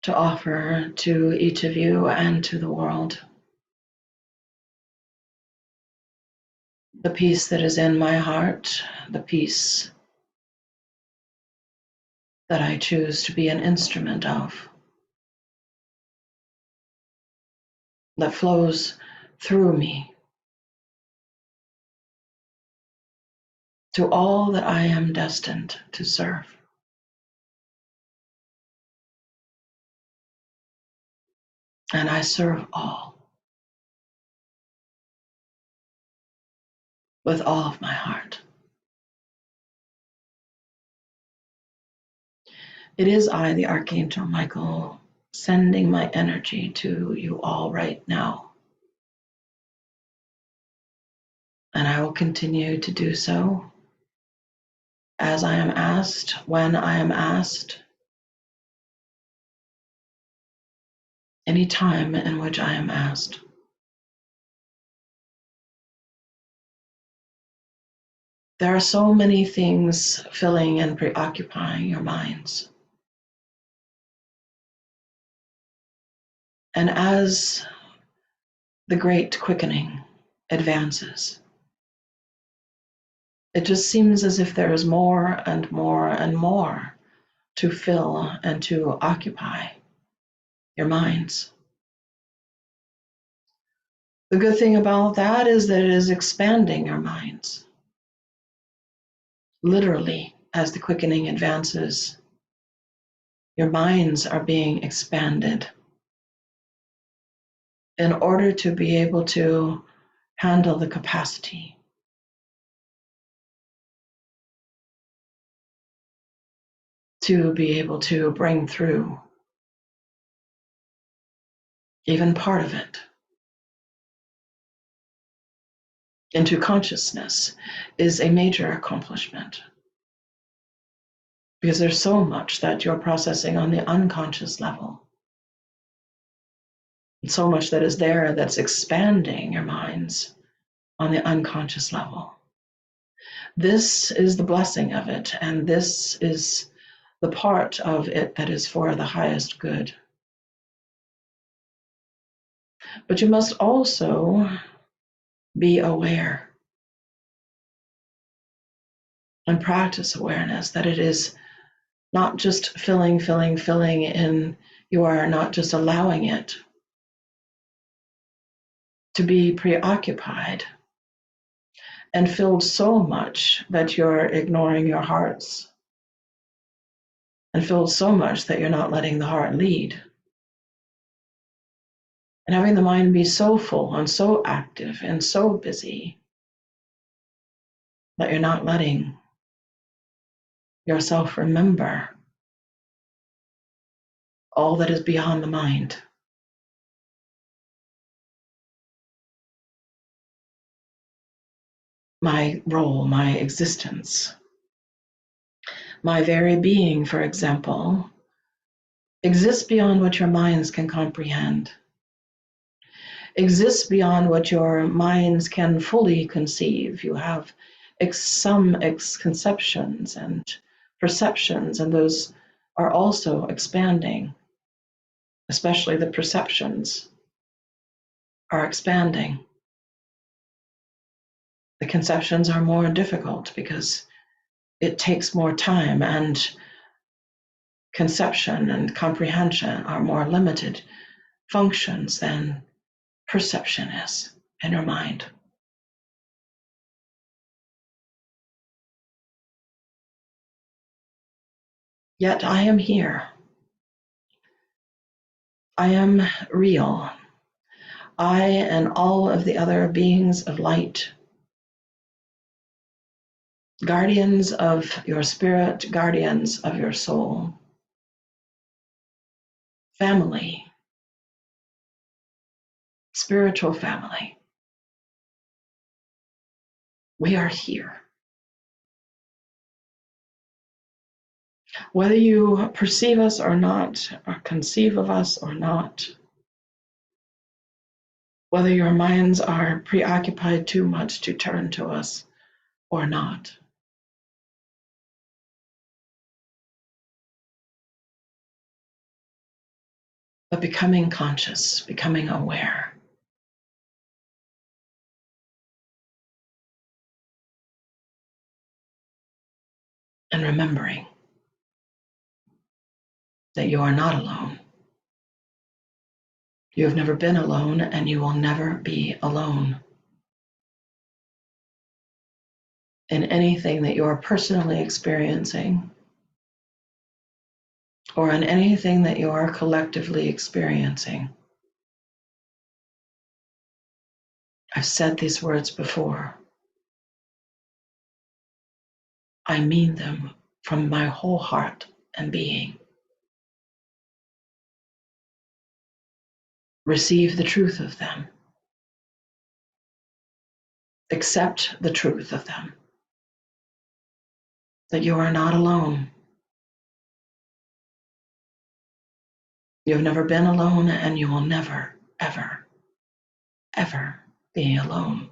to offer to each of you and to the world. The peace that is in my heart, the peace that I choose to be an instrument of, that flows through me to all that I am destined to serve. And I serve all with all of my heart. It is I, the Archangel Michael, sending my energy to you all right now. And I will continue to do so as I am asked, when I am asked, any time in which I am asked. There are so many things filling and preoccupying your minds. And as the great quickening advances, it just seems as if there is more and more and more to fill and to occupy your minds. The good thing about that is that it is expanding your minds. Literally, as the quickening advances, your minds are being expanded in order to be able to handle the capacity to be able to bring through even part of it into consciousness is a major accomplishment, because there's so much that you're processing on the unconscious level, and so much that is there that's expanding your minds on the unconscious level. This is the blessing of it, and this is the part of it that is for the highest good. But you must also Be aware and practice awareness that it is not just filling, and you are not just allowing it to be preoccupied and filled so much that you're ignoring your hearts, and filled so much that you're not letting the heart lead. And having the mind be so full and so active and so busy that you're not letting yourself remember all that is beyond the mind. My role, my existence, my very being, for example, exists beyond what your minds can comprehend, exists beyond what your minds can fully conceive. You have some conceptions and perceptions, and those are also expanding, especially the perceptions are expanding. The conceptions are more difficult because it takes more time, and conception and comprehension are more limited functions than perception is in your mind. Yet I am here. I am real. I and all of the other beings of light, guardians of your spirit, guardians of your soul, family, spiritual family. We are here. Whether you perceive us or not, or conceive of us or not, whether your minds are preoccupied too much to turn to us or not, but becoming conscious, becoming aware, and remembering that you are not alone. You have never been alone, and you will never be alone in anything that you are personally experiencing, or in anything that you are collectively experiencing. I've said these words before. I mean them from my whole heart and being. Receive the truth of them. Accept the truth of them. That you are not alone. You have never been alone, and you will never, ever, ever be alone.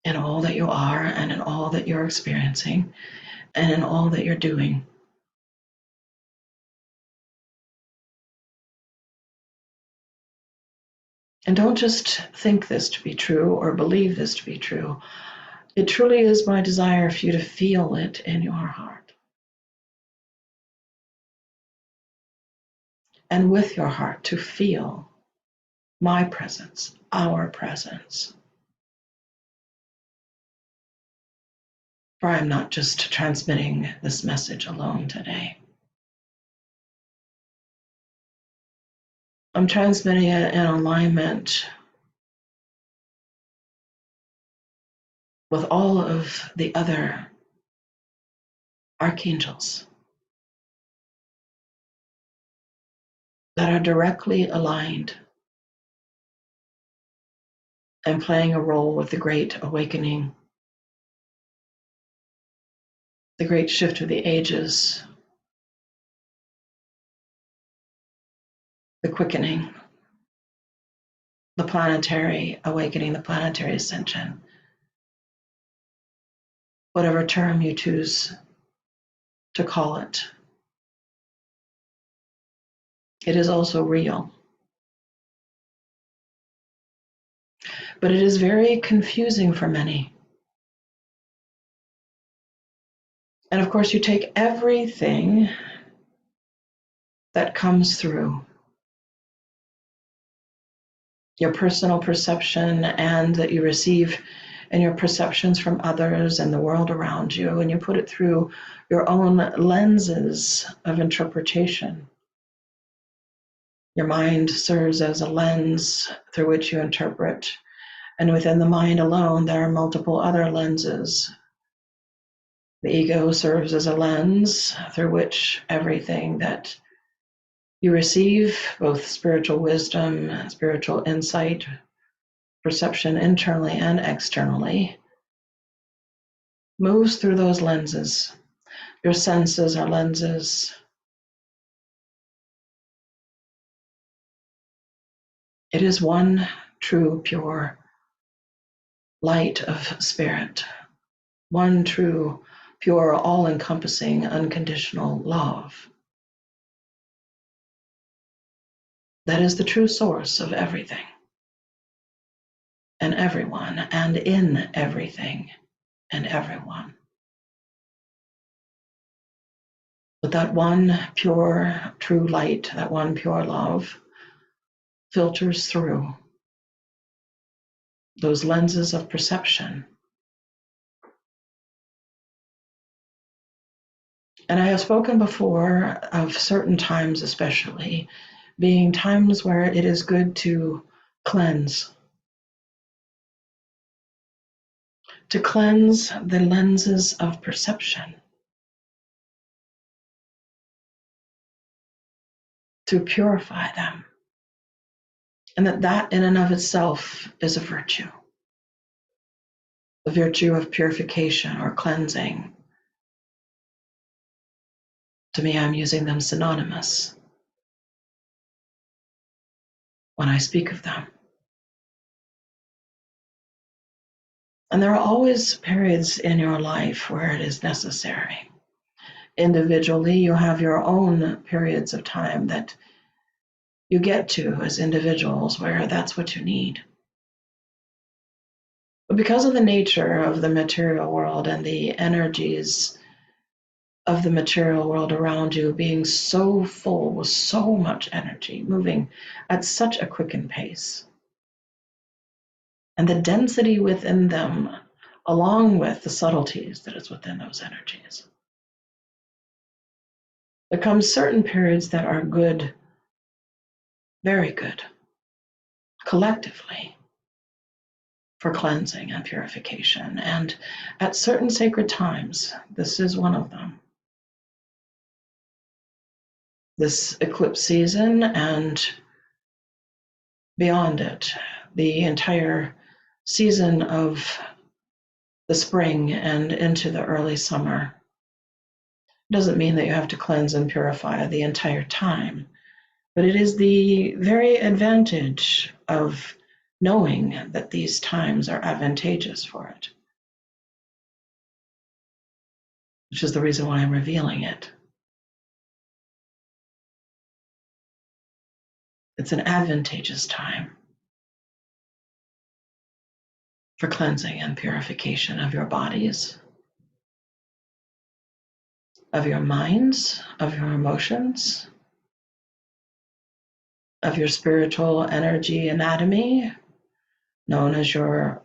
In all that you are, and in all that you're experiencing, and in all that you're doing. And don't just think this to be true or believe this to be true. It truly is my desire for you to feel it in your heart. And with your heart to feel my presence, our presence. For I'm not just transmitting this message alone today. I'm transmitting it in alignment with all of the other archangels that are directly aligned and playing a role with the great awakening, the great shift of the ages, the quickening, the planetary awakening, the planetary ascension, whatever term you choose to call it. It is also real. But it is very confusing for many. And of course, you take everything that comes through your personal perception and that you receive and your perceptions from others and the world around you, and you put it through your own lenses of interpretation. Your mind serves as a lens through which you interpret, and within the mind alone, there are multiple other lenses. The ego serves as a lens through which everything that you receive, both spiritual wisdom, spiritual insight, perception internally and externally, moves through those lenses. Your senses are lenses. It is one true, pure light of spirit, one true, pure, all-encompassing, unconditional love. That is the true source of everything and everyone and in everything and everyone. But that one pure, true light, that one pure love filters through those lenses of perception. And I have spoken before of certain times, especially being times where it is good to cleanse the lenses of perception, to purify them. And that in and of itself is a virtue. The virtue of purification or cleansing. To me, I'm using them synonymous when I speak of them. And there are always periods in your life where it is necessary. Individually, you have your own periods of time that you get to as individuals where that's what you need. But because of the nature of the material world and the energies of the material world around you being so full with so much energy, moving at such a quickened pace, and the density within them, along with the subtleties that is within those energies, there comes certain periods that are good, very good, collectively, for cleansing and purification. And at certain sacred times, this is one of them. This eclipse season and beyond it, the entire season of the spring and into the early summer. Doesn't mean that you have to cleanse and purify the entire time, but it is the very advantage of knowing that these times are advantageous for it, which is the reason why I'm revealing it. It's an advantageous time for cleansing and purification of your bodies, of your minds, of your emotions, of your spiritual energy anatomy, known as your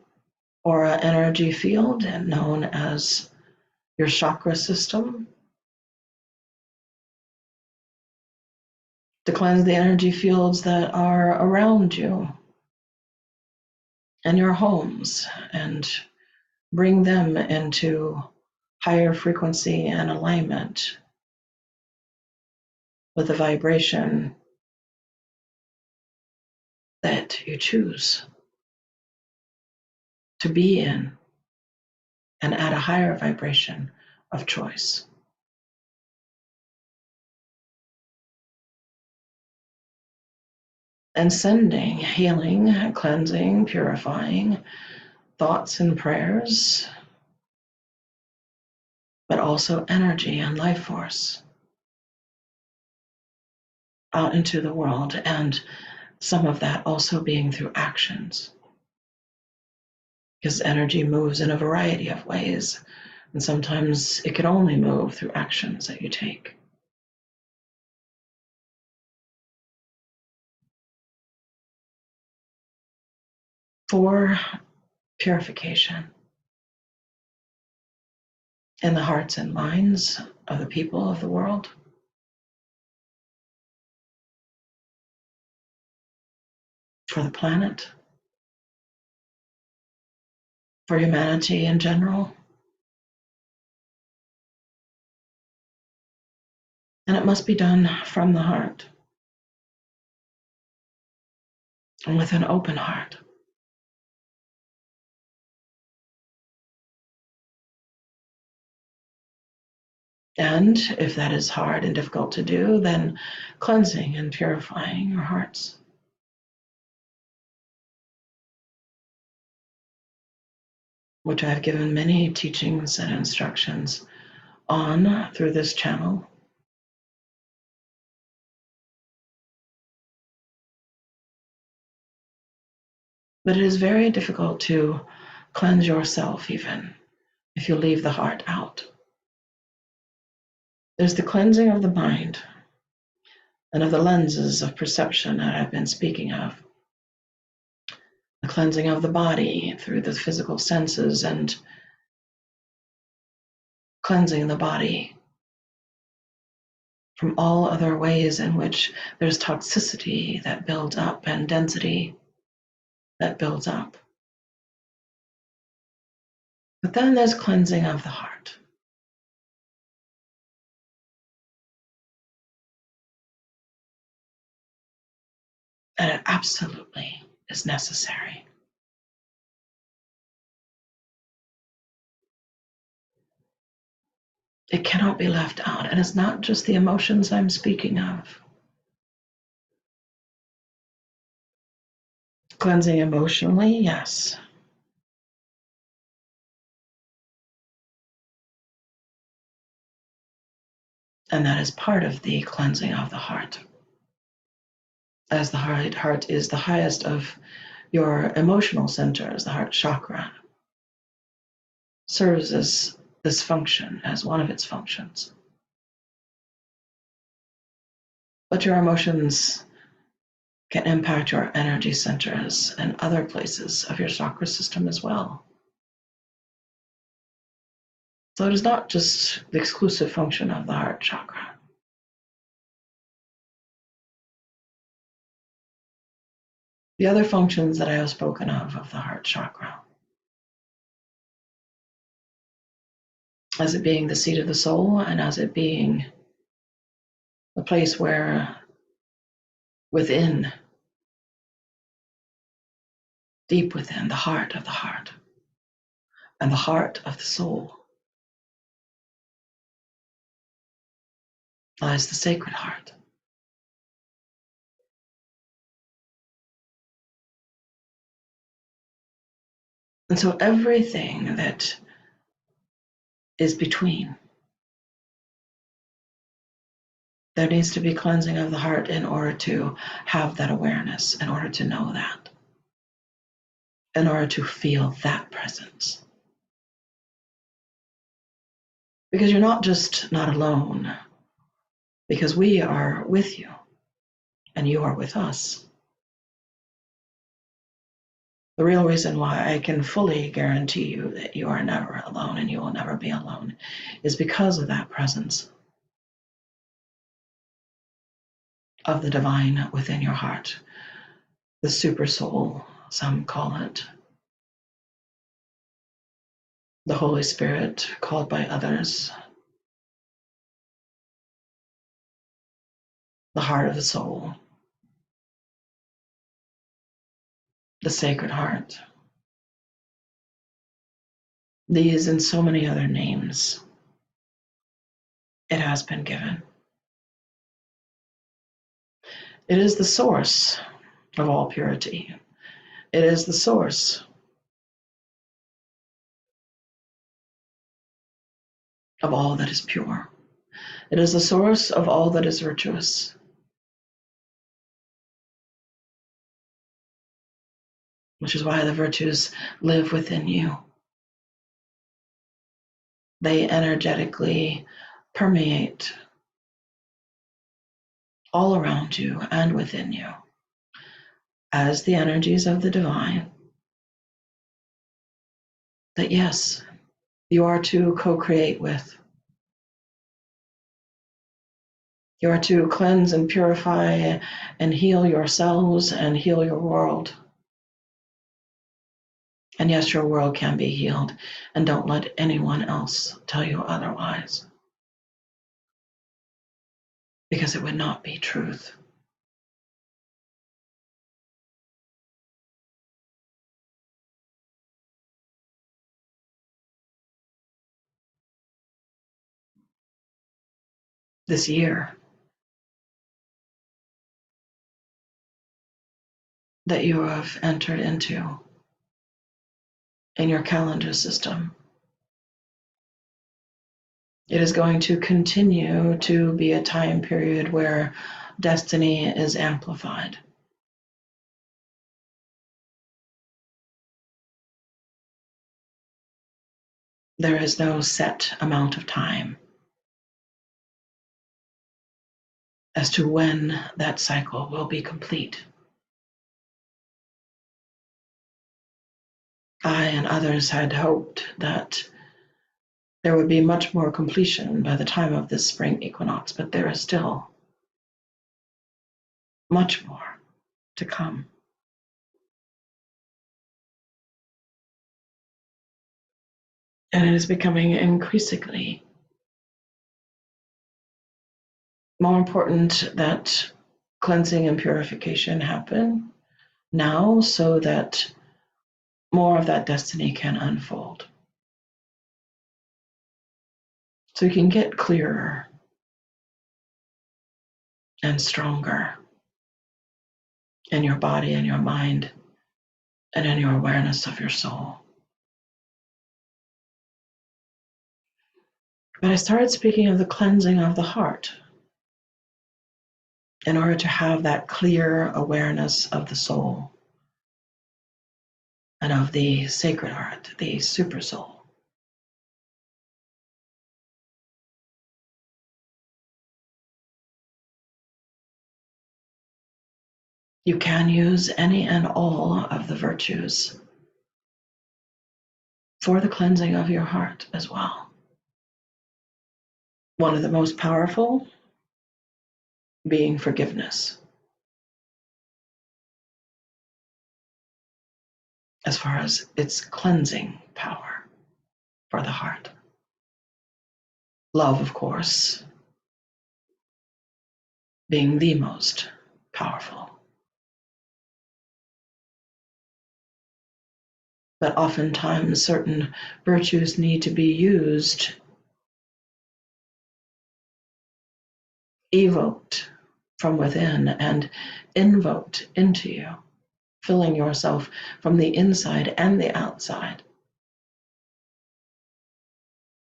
aura energy field and known as your chakra system, to cleanse the energy fields that are around you and your homes and bring them into higher frequency and alignment with the vibration that you choose to be in and at a higher vibration of choice. And sending healing, cleansing, purifying thoughts and prayers, but also energy and life force out into the world, and some of that also being through actions. Because energy moves in a variety of ways, and sometimes it can only move through actions that you take. For purification in the hearts and minds of the people of the world, for the planet, for humanity in general. And it must be done from the heart and with an open heart. And if that is hard and difficult to do, then cleansing and purifying our hearts. Which I've given many teachings and instructions on through this channel. But it is very difficult to cleanse yourself, even if you leave the heart out. There's the cleansing of the mind and of the lenses of perception that I've been speaking of. The cleansing of the body through the physical senses and cleansing the body from all other ways in which there's toxicity that builds up and density that builds up. But then there's cleansing of the heart. And it absolutely is necessary. It cannot be left out. And it's not just the emotions I'm speaking of. Cleansing emotionally, yes. And that is part of the cleansing of the heart. As the heart is the highest of your emotional centers, the heart chakra serves as this function, as one of its functions. But your emotions can impact your energy centers and other places of your chakra system as well. So it is not just the exclusive function of the heart chakra. The other functions that I have spoken of the heart chakra, as it being the seat of the soul and as it being the place where within, deep within, the heart of the heart and the heart of the soul lies the sacred heart. And so everything that is between, there needs to be cleansing of the heart in order to have that awareness, in order to know that, in order to feel that presence. Because you're not just not alone, because we are with you and you are with us. The real reason why I can fully guarantee you that you are never alone and you will never be alone is because of that presence of the divine within your heart, the super soul, some call it, the Holy Spirit, called by others, the heart of the soul, the sacred heart. These and so many other names it has been given. It is the source of all purity. It is the source of all that is pure. It is the source of all that is virtuous. which is why the virtues live within you. They energetically permeate all around you and within you as the energies of the divine. That yes, you are to co-create with. You are to cleanse and purify and heal yourselves and heal your world. And yes, your world can be healed, and don't let anyone else tell you otherwise, because it would not be truth. This year that you have entered into in your calendar system, it is going to continue to be a time period where destiny is amplified. There is no set amount of time as to when that cycle will be complete. I and others had hoped that there would be much more completion by the time of this spring equinox, but there is still much more to come. And it is becoming increasingly more important that cleansing and purification happen now so that more of that destiny can unfold. So you can get clearer and stronger in your body and your mind and in your awareness of your soul. But I started speaking of the cleansing of the heart in order to have that clear awareness of the soul and of the sacred heart, the super soul. You can use any and all of the virtues for the cleansing of your heart as well. One of the most powerful being forgiveness, as far as its cleansing power for the heart. Love, of course, being the most powerful. But oftentimes certain virtues need to be used, evoked from within and invoked into you, filling yourself from the inside and the outside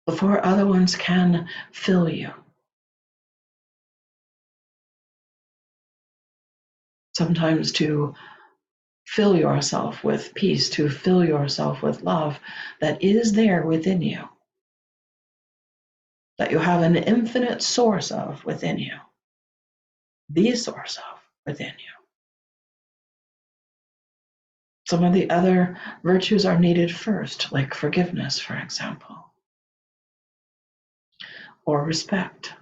before other ones can fill you. Sometimes to fill yourself with peace, to fill yourself with love that is there within you, that you have an infinite source of within you, the source of within you. Some of the other virtues are needed first, like forgiveness, for example, or respect.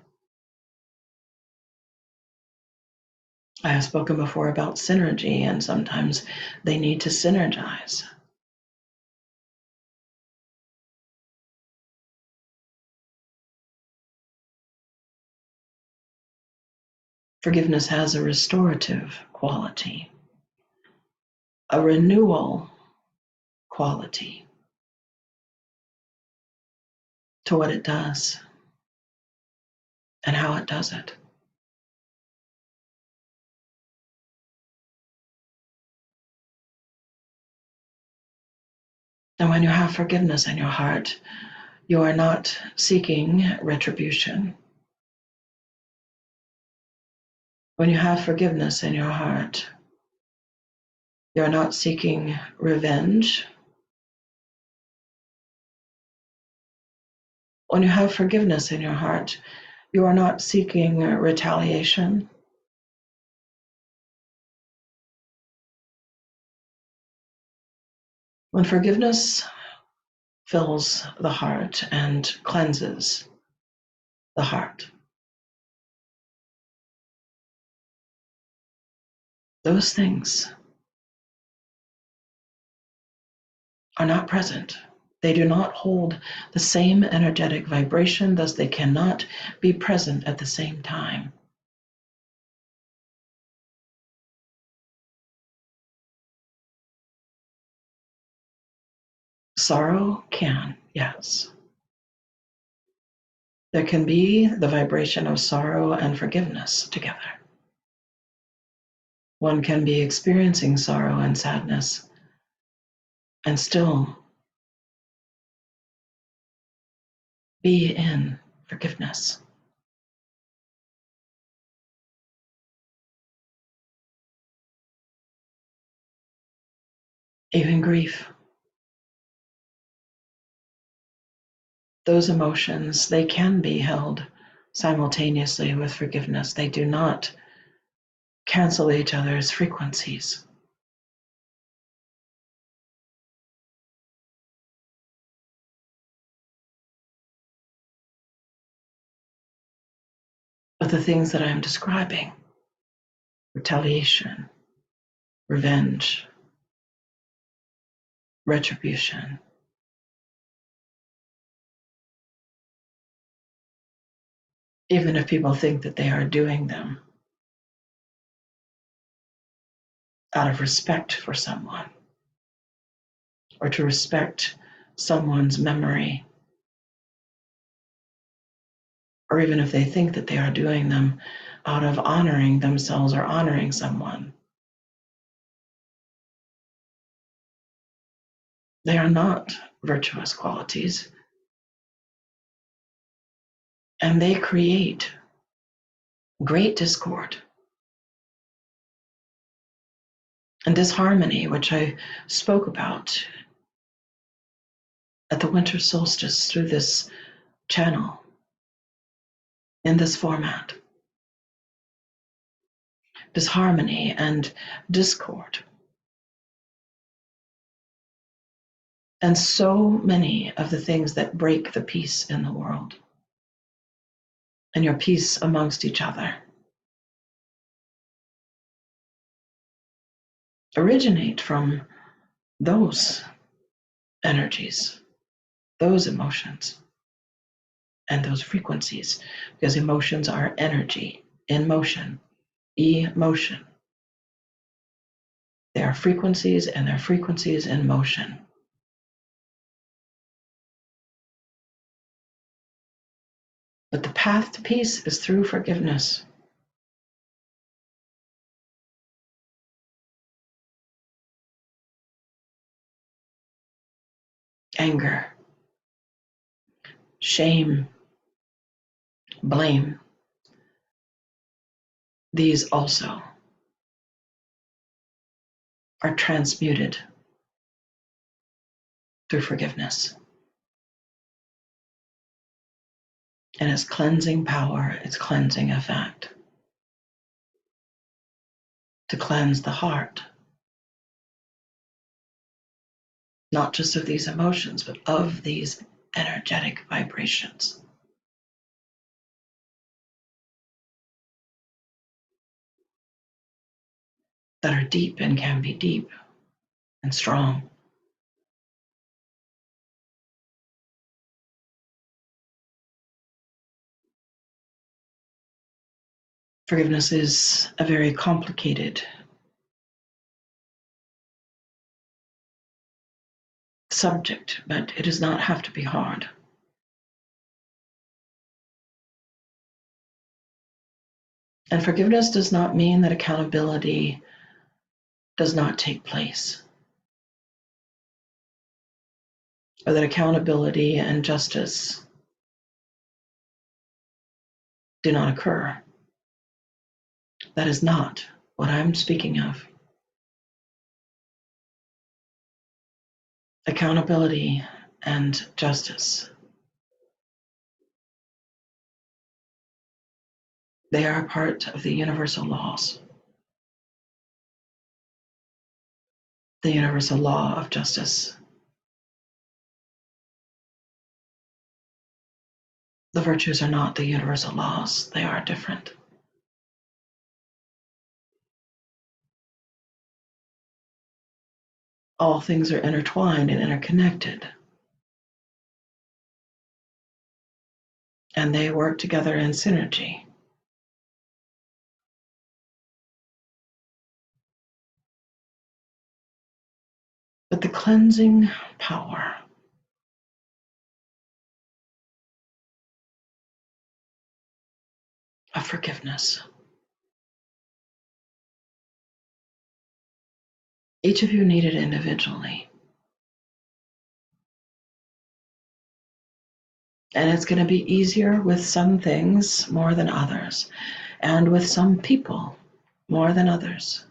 I have spoken before about synergy, and sometimes they need to synergize. Forgiveness has a restorative quality, a renewal quality to what it does and how it does it. And when you have forgiveness in your heart, you are not seeking retribution. When you have forgiveness in your heart, You're not seeking revenge. When you have forgiveness in your heart, you are not seeking retaliation. When forgiveness fills the heart and cleanses the heart, those things are not present. They do not hold the same energetic vibration, thus they cannot be present at the same time. Sorrow can, yes. There can be the vibration of sorrow and forgiveness together. One can be experiencing sorrow and sadness and still be in forgiveness. Even grief. Those emotions, they can be held simultaneously with forgiveness. They do not cancel each other's frequencies. But the things that I am describing, retaliation, revenge, retribution, even if people think that they are doing them out of respect for someone or to respect someone's memory, or even if they think that they are doing them out of honoring themselves or honoring someone, they are not virtuous qualities. And they create great discord and disharmony, which I spoke about at the winter solstice through this channel in this format. Disharmony and discord. And so many of the things that break the peace in the world and your peace amongst each other originate from those energies, those emotions, and those frequencies, because emotions are energy in motion, emotion. They are frequencies, and they're frequencies in motion. But the path to peace is through forgiveness. Anger, shame, blame, these also are transmuted through forgiveness. And its cleansing power, its cleansing effect, to cleanse the heart, not just of these emotions, but of these energetic vibrations. That are deep and can be deep and strong. Forgiveness is a very complicated subject, but it does not have to be hard. And forgiveness does not mean that accountability does not take place, or that accountability and justice do not occur. That is not what I'm speaking of. accountability, and justice. They are part of the universal laws, the universal law of justice. The virtues are not the universal laws, they are different. All things are intertwined and interconnected, and they work together in synergy. But the cleansing power of forgiveness. Each of you need it individually. And it's going to be easier with some things more than others, and with some people more than others.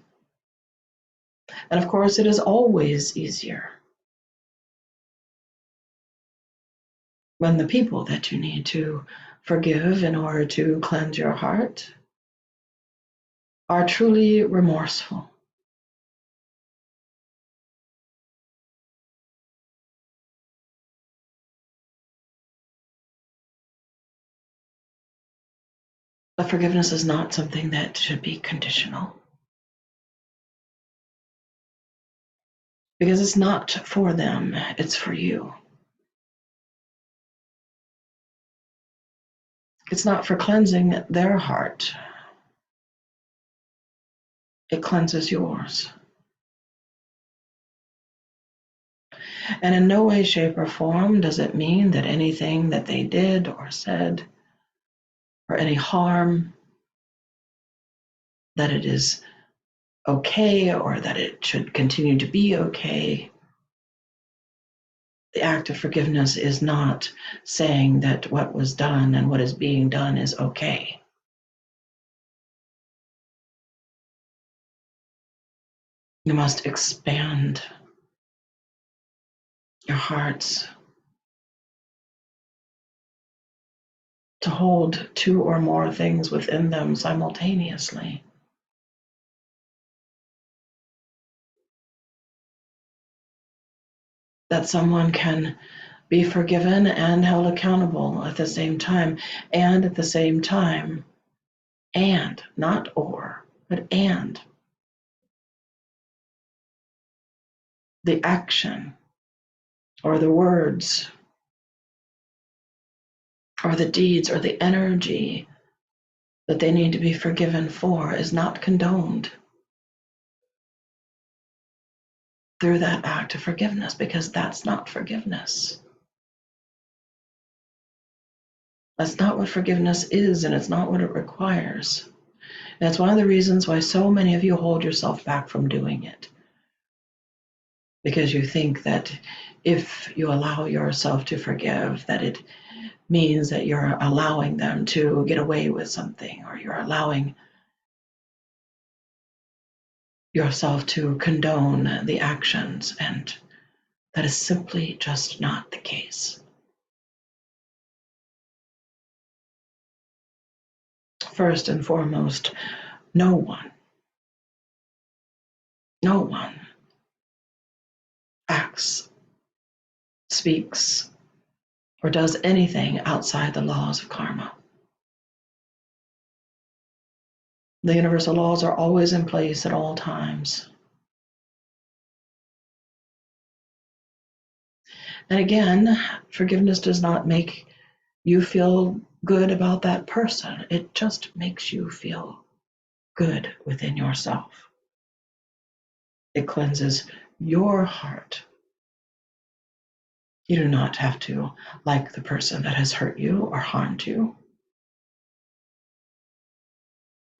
And of course, it is always easier when the people that you need to forgive in order to cleanse your heart are truly remorseful. But forgiveness is not something that should be conditional, because it's not for them, it's for you. It's not for cleansing their heart, it cleanses yours. And in no way, shape, or form does it mean that anything that they did or said, or any harm, that it is okay or that it should continue to be okay. The act of forgiveness is not saying that what was done and what is being done is okay. You must expand your hearts to hold two or more things within them simultaneously. That someone can be forgiven and held accountable at the same time, and at the same time, and not or, but and the action or the words or the deeds or the energy that they need to be forgiven for is not condoned through that act of forgiveness, because that's not forgiveness. That's not what forgiveness is, and it's not what it requires. And it's one of the reasons why so many of you hold yourself back from doing it. Because you think that if you allow yourself to forgive, that it means that you're allowing them to get away with something, or you're allowing yourself to condone the actions, and that is simply just not the case. First and foremost, no one acts, speaks, or does anything outside the laws of karma. The universal laws are always in place at all times. And again, forgiveness does not make you feel good about that person. It just makes you feel good within yourself. It cleanses your heart. You do not have to like the person that has hurt you or harmed you.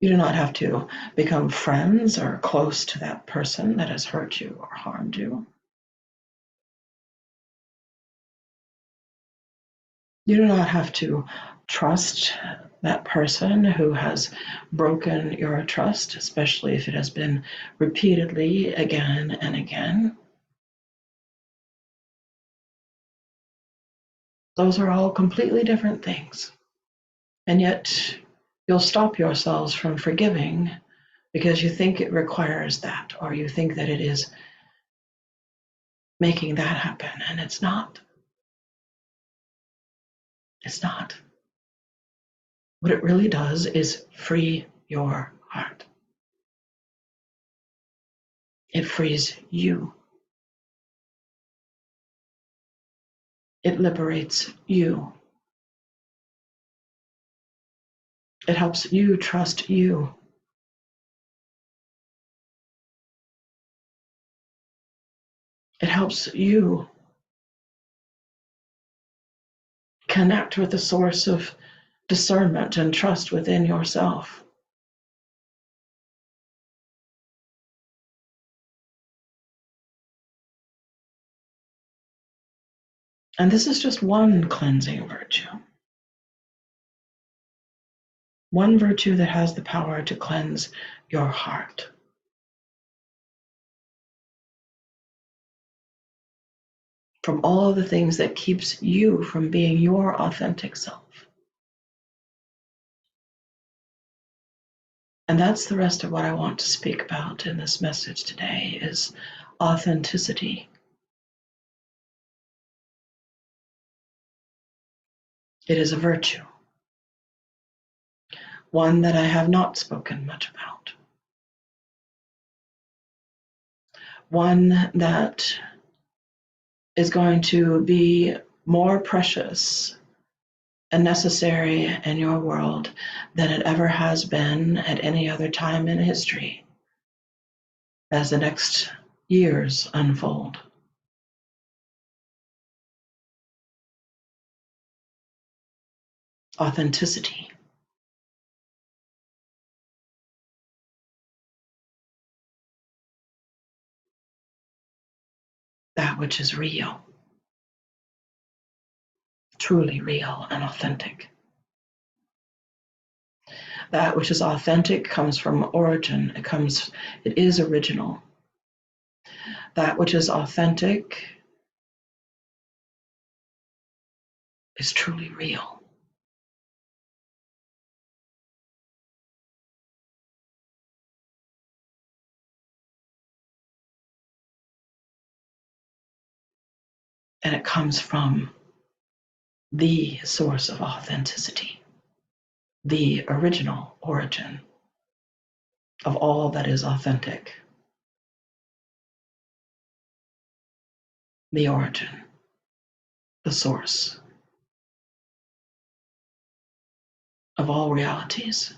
You do not have to become friends or close to that person that has hurt you or harmed you. You do not have to trust that person who has broken your trust, especially if it has been repeatedly again and again. Those are all completely different things. And yet you'll stop yourselves from forgiving because you think it requires that, or you think that it is making that happen, and it's not. It's not. What it really does is free your heart. It frees you. It liberates you. It helps you trust you. It helps you connect with the source of discernment and trust within yourself. And this is just one cleansing virtue. One virtue that has the power to cleanse your heart. From all of the things that keeps you from being your authentic self. And that's the rest of what I want to speak about in this message today is authenticity. It is a virtue, one that I have not spoken much about, one that is going to be more precious and necessary in your world than it ever has been at any other time in history as the next years unfold. Authenticity. That which is real, truly real and authentic. That which is authentic comes from origin. It is original. That which is authentic is truly real. And it comes from the source of authenticity, the original origin of all that is authentic. The origin, the source of all realities.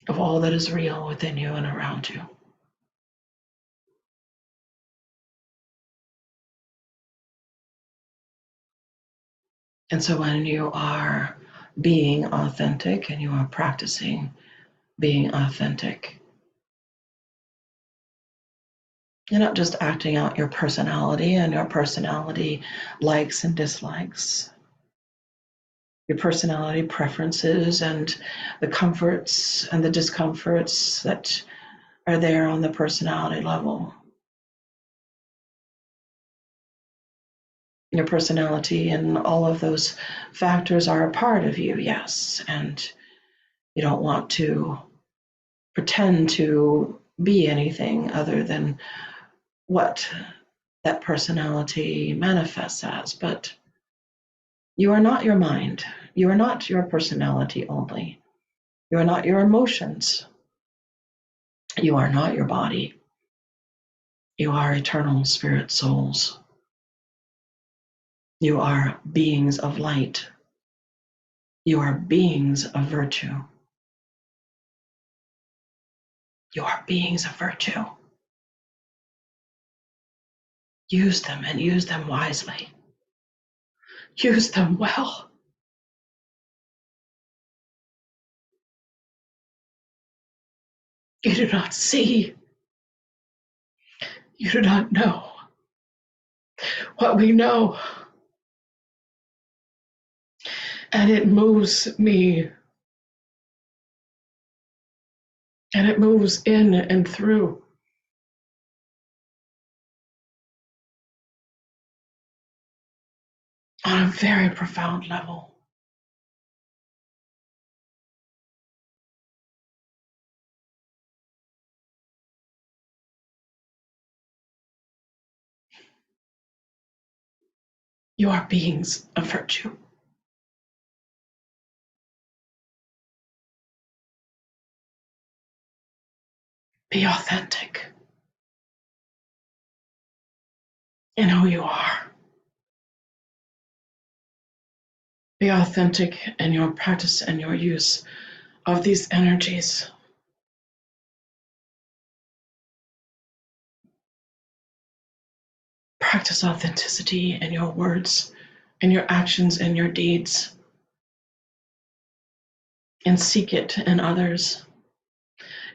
Of all that is real within you and around you. And so when you are being authentic and you are practicing being authentic, you're not just acting out your personality and your personality likes and dislikes, your personality preferences and the comforts and the discomforts that are there on the personality level. Your personality and all of those factors are a part of you, yes, and you don't want to pretend to be anything other than what that personality manifests as. But you are not your mind. You are not your personality only. You are not your emotions. You are not your body. You are eternal spirit souls. You are beings of light. You are beings of virtue. You are beings of virtue. Use them and use them wisely. Use them well. You do not see. You do not know what we know. And it moves me And it moves in and through on a very profound level. You are beings of virtue. Be authentic in who you are. Be authentic in your practice and your use of these energies. Practice authenticity in your words, in your actions, in your deeds, and seek it in others.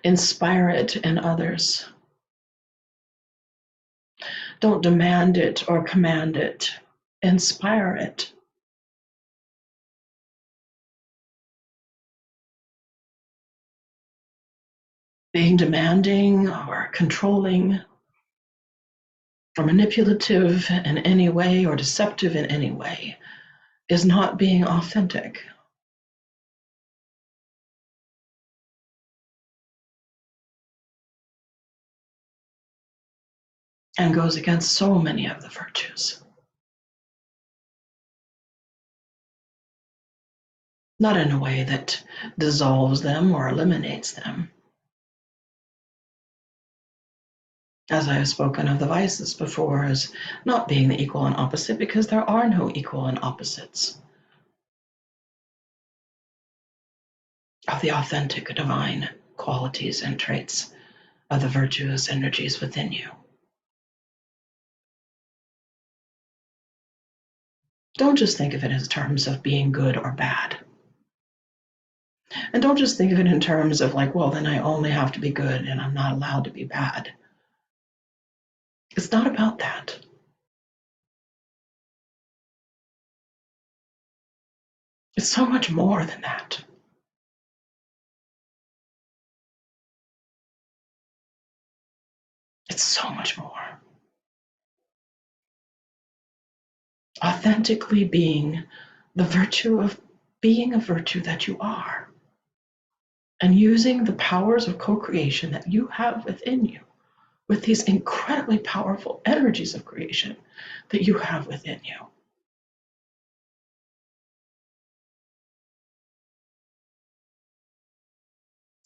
Inspire it in others. Don't demand it or command it. Inspire it. Being demanding or controlling or manipulative in any way or deceptive in any way is not being authentic. And goes against so many of the virtues. Not in a way that dissolves them or eliminates them. As I have spoken of the vices before as not being the equal and opposite, because there are no equal and opposites of the authentic divine qualities and traits of the virtuous energies within you. Don't just think of it in terms of being good or bad. And don't just think of it in terms of like, well, then I only have to be good and I'm not allowed to be bad. It's not about that. It's so much more than that. It's so much more. Authentically being the virtue of being a virtue that you are, and using the powers of co-creation that you have within you with these incredibly powerful energies of creation that you have within you.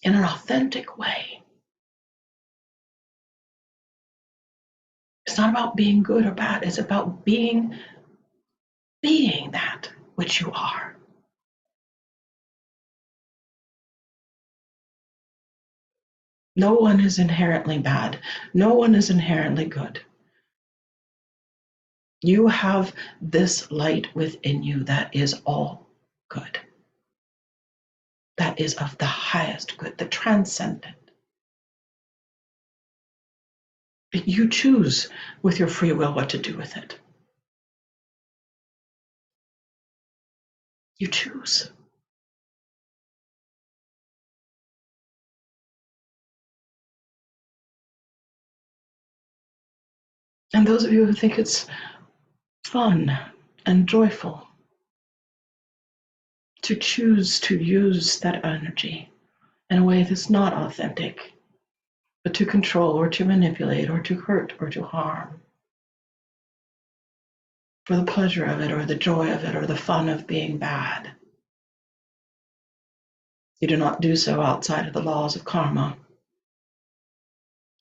In an authentic way. It's not about being good or bad. It's about being that which you are. No one is inherently bad. No one is inherently good. You have this light within you that is all good. That is of the highest good, the transcendent. You choose with your free will what to do with it. You choose. And those of you who think it's fun and joyful to choose to use that energy in a way that's not authentic, but to control or to manipulate or to hurt or to harm, for the pleasure of it or the joy of it or the fun of being bad. You do not do so outside of the laws of karma.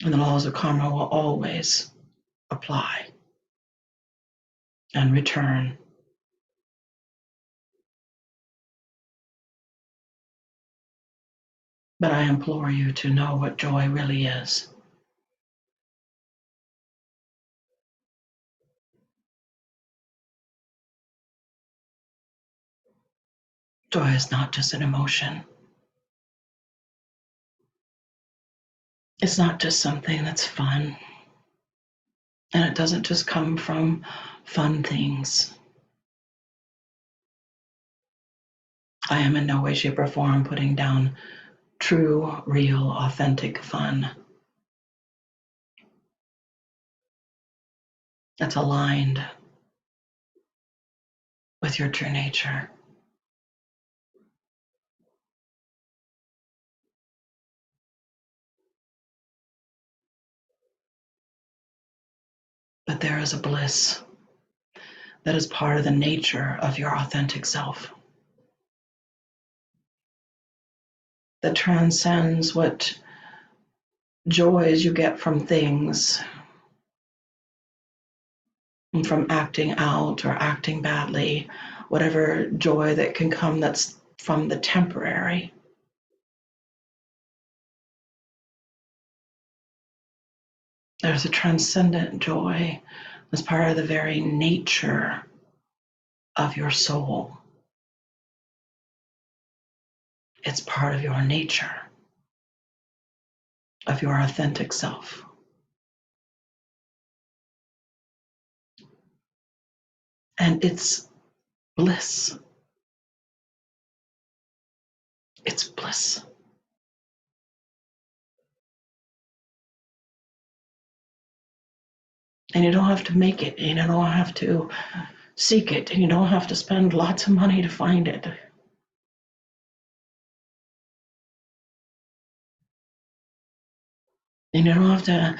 And the laws of karma will always apply and return. But I implore you to know what joy really is. Joy is not just an emotion. It's not just something that's fun. And it doesn't just come from fun things. I am in no way, shape, or form putting down true, real, authentic fun that's aligned with your true nature. But there is a bliss that is part of the nature of your authentic self that transcends what joys you get from things, and from acting out or acting badly, whatever joy that can come that's from the temporary. There's a transcendent joy that's part of the very nature of your soul. It's part of your nature, of your authentic self. And it's bliss. It's bliss. And you don't have to make it, and you don't have to seek it, and you don't have to spend lots of money to find it. And you don't have to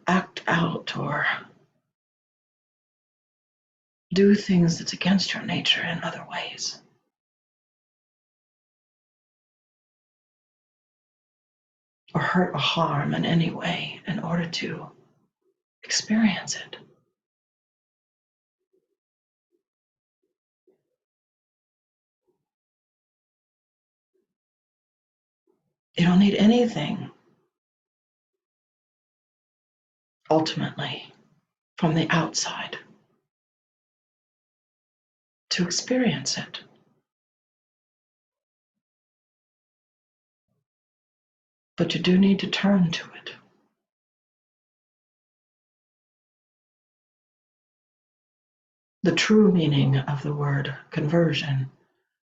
act out or do things that's against your nature in other ways. Or hurt or harm in any way in order to experience it. You don't need anything, ultimately, from the outside to experience it. But you do need to turn to it. The true meaning of the word conversion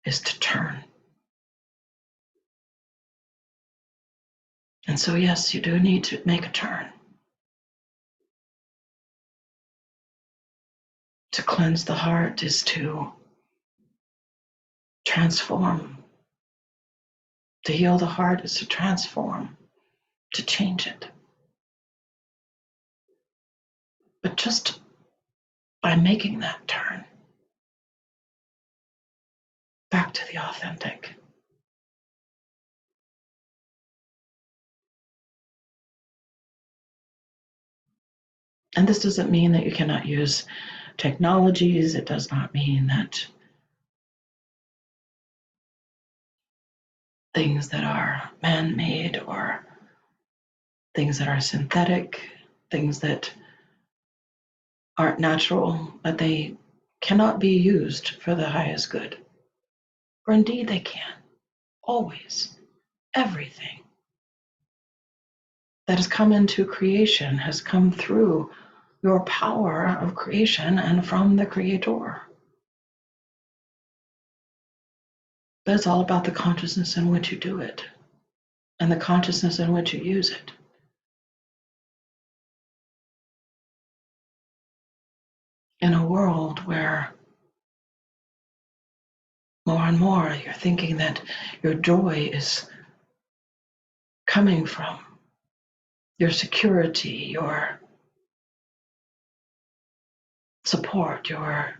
is to turn. And so, yes, you do need to make a turn. To cleanse the heart is to transform. To heal the heart is to transform, to change it. But just by making that turn back to the authentic, and this doesn't mean that you cannot use technologies. It does not mean that things that are man-made or things that are synthetic, things that aren't natural, that they cannot be used for the highest good. For indeed they can. Always. Everything that has come into creation has come through your power of creation and from the Creator. But it's all about the consciousness in which you do it and the consciousness in which you use it. In a world where more and more you're thinking that your joy is coming from your security, your support, your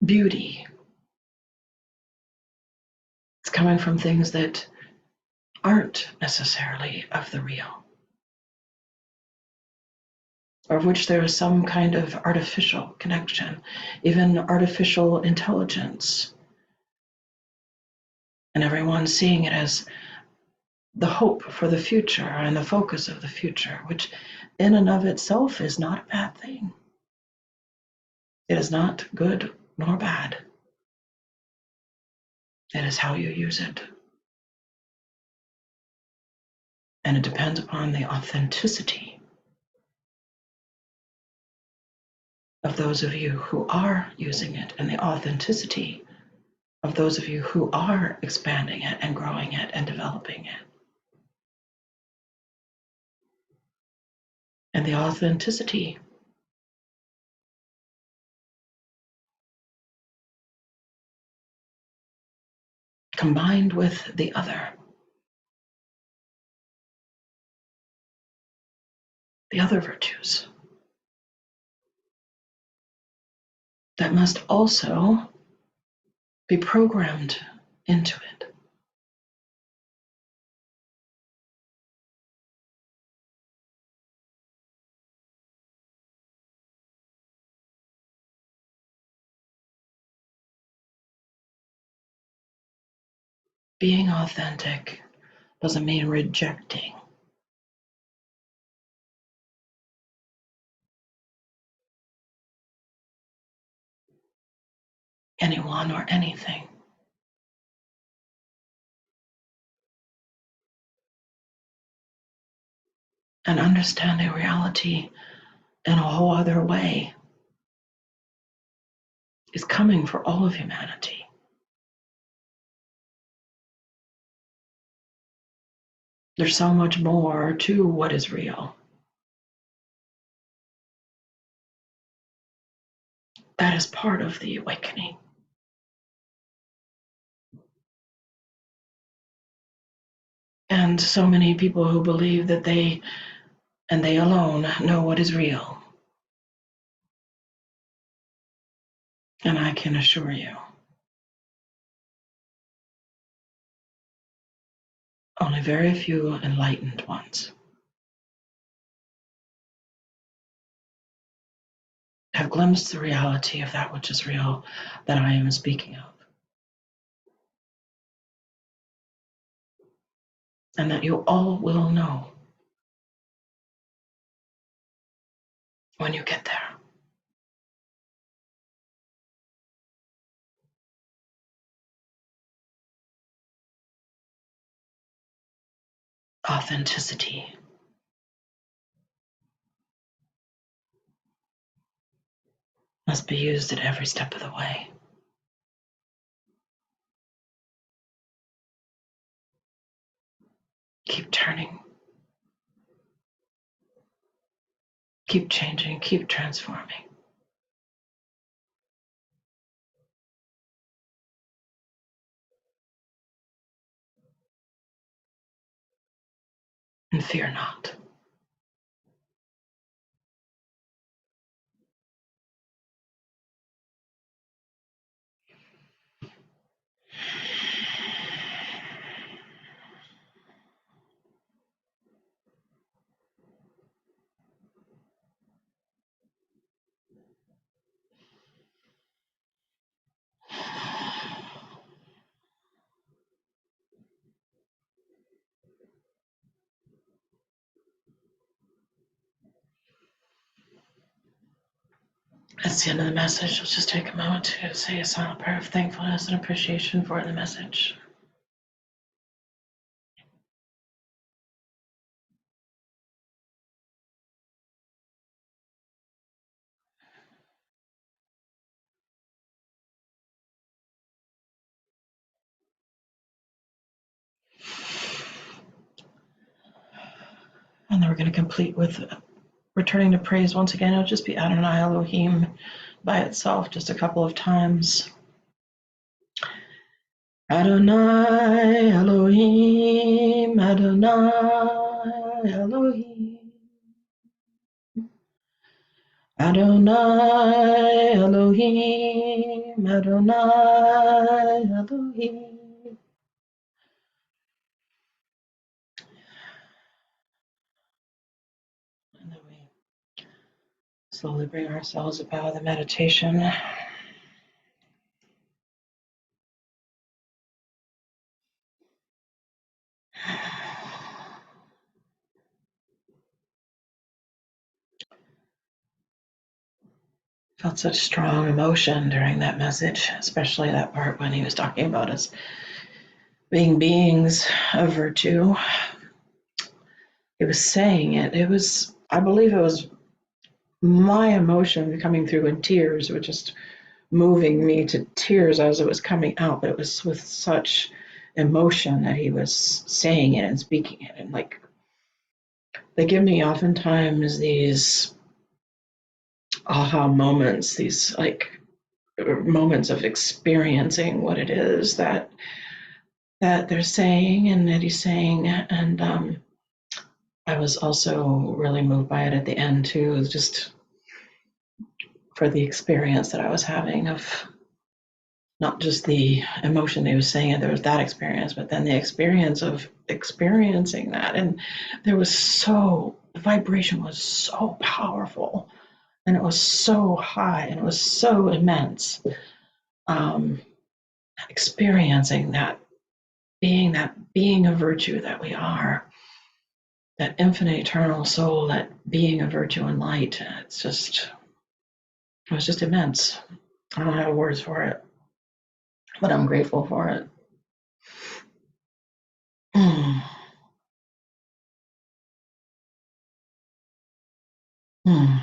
beauty. It's coming from things that aren't necessarily of the real, or of which there is some kind of artificial connection, even artificial intelligence. And everyone's seeing it as the hope for the future and the focus of the future, which in and of itself is not a bad thing. It is not good nor bad. It is how you use it. And it depends upon the authenticity of those of you who are using it and the authenticity of those of you who are expanding it and growing it and developing it. And the authenticity combined with the other virtues that must also be programmed into it. Being authentic doesn't mean rejecting anyone or anything. And understanding reality in a whole other way is coming for all of humanity. There's so much more to what is real. That is part of the awakening. And so many people who believe that they and they alone know what is real. And I can assure you, only very few enlightened ones have glimpsed the reality of that which is real that I am speaking of. And that you all will know when you get there. Authenticity must be used at every step of the way. Keep turning. Keep changing. Keep transforming. And fear not. That's the end of the message. Let's just take a moment to say a silent prayer of thankfulness and appreciation for the message. And then we're going to complete with returning to praise once again. It'll just be Adonai Elohim by itself just a couple of times. Adonai Elohim, Adonai Elohim. Adonai Elohim, Adonai Elohim. And then we slowly bring ourselves up out of the meditation. Felt such strong emotion during that message, especially that part when he was talking about us being beings of virtue. He was saying it. It was, I believe it was my emotion coming through in tears, which just moving me to tears as it was coming out, but it was with such emotion that he was saying it and speaking it. And like, they give me oftentimes these aha moments, these like moments of experiencing what it is that they're saying and that he's saying. And I was also really moved by it at the end too, just for the experience that I was having of not just the emotion they was saying, there was that experience, but then the experience of experiencing that. And the vibration was so powerful and it was so high and it was so immense. Um, Experiencing that being of virtue that we are, that infinite eternal soul, that being of virtue and light. It was just immense. I don't have words for it, but I'm grateful for it. Mm. Mm.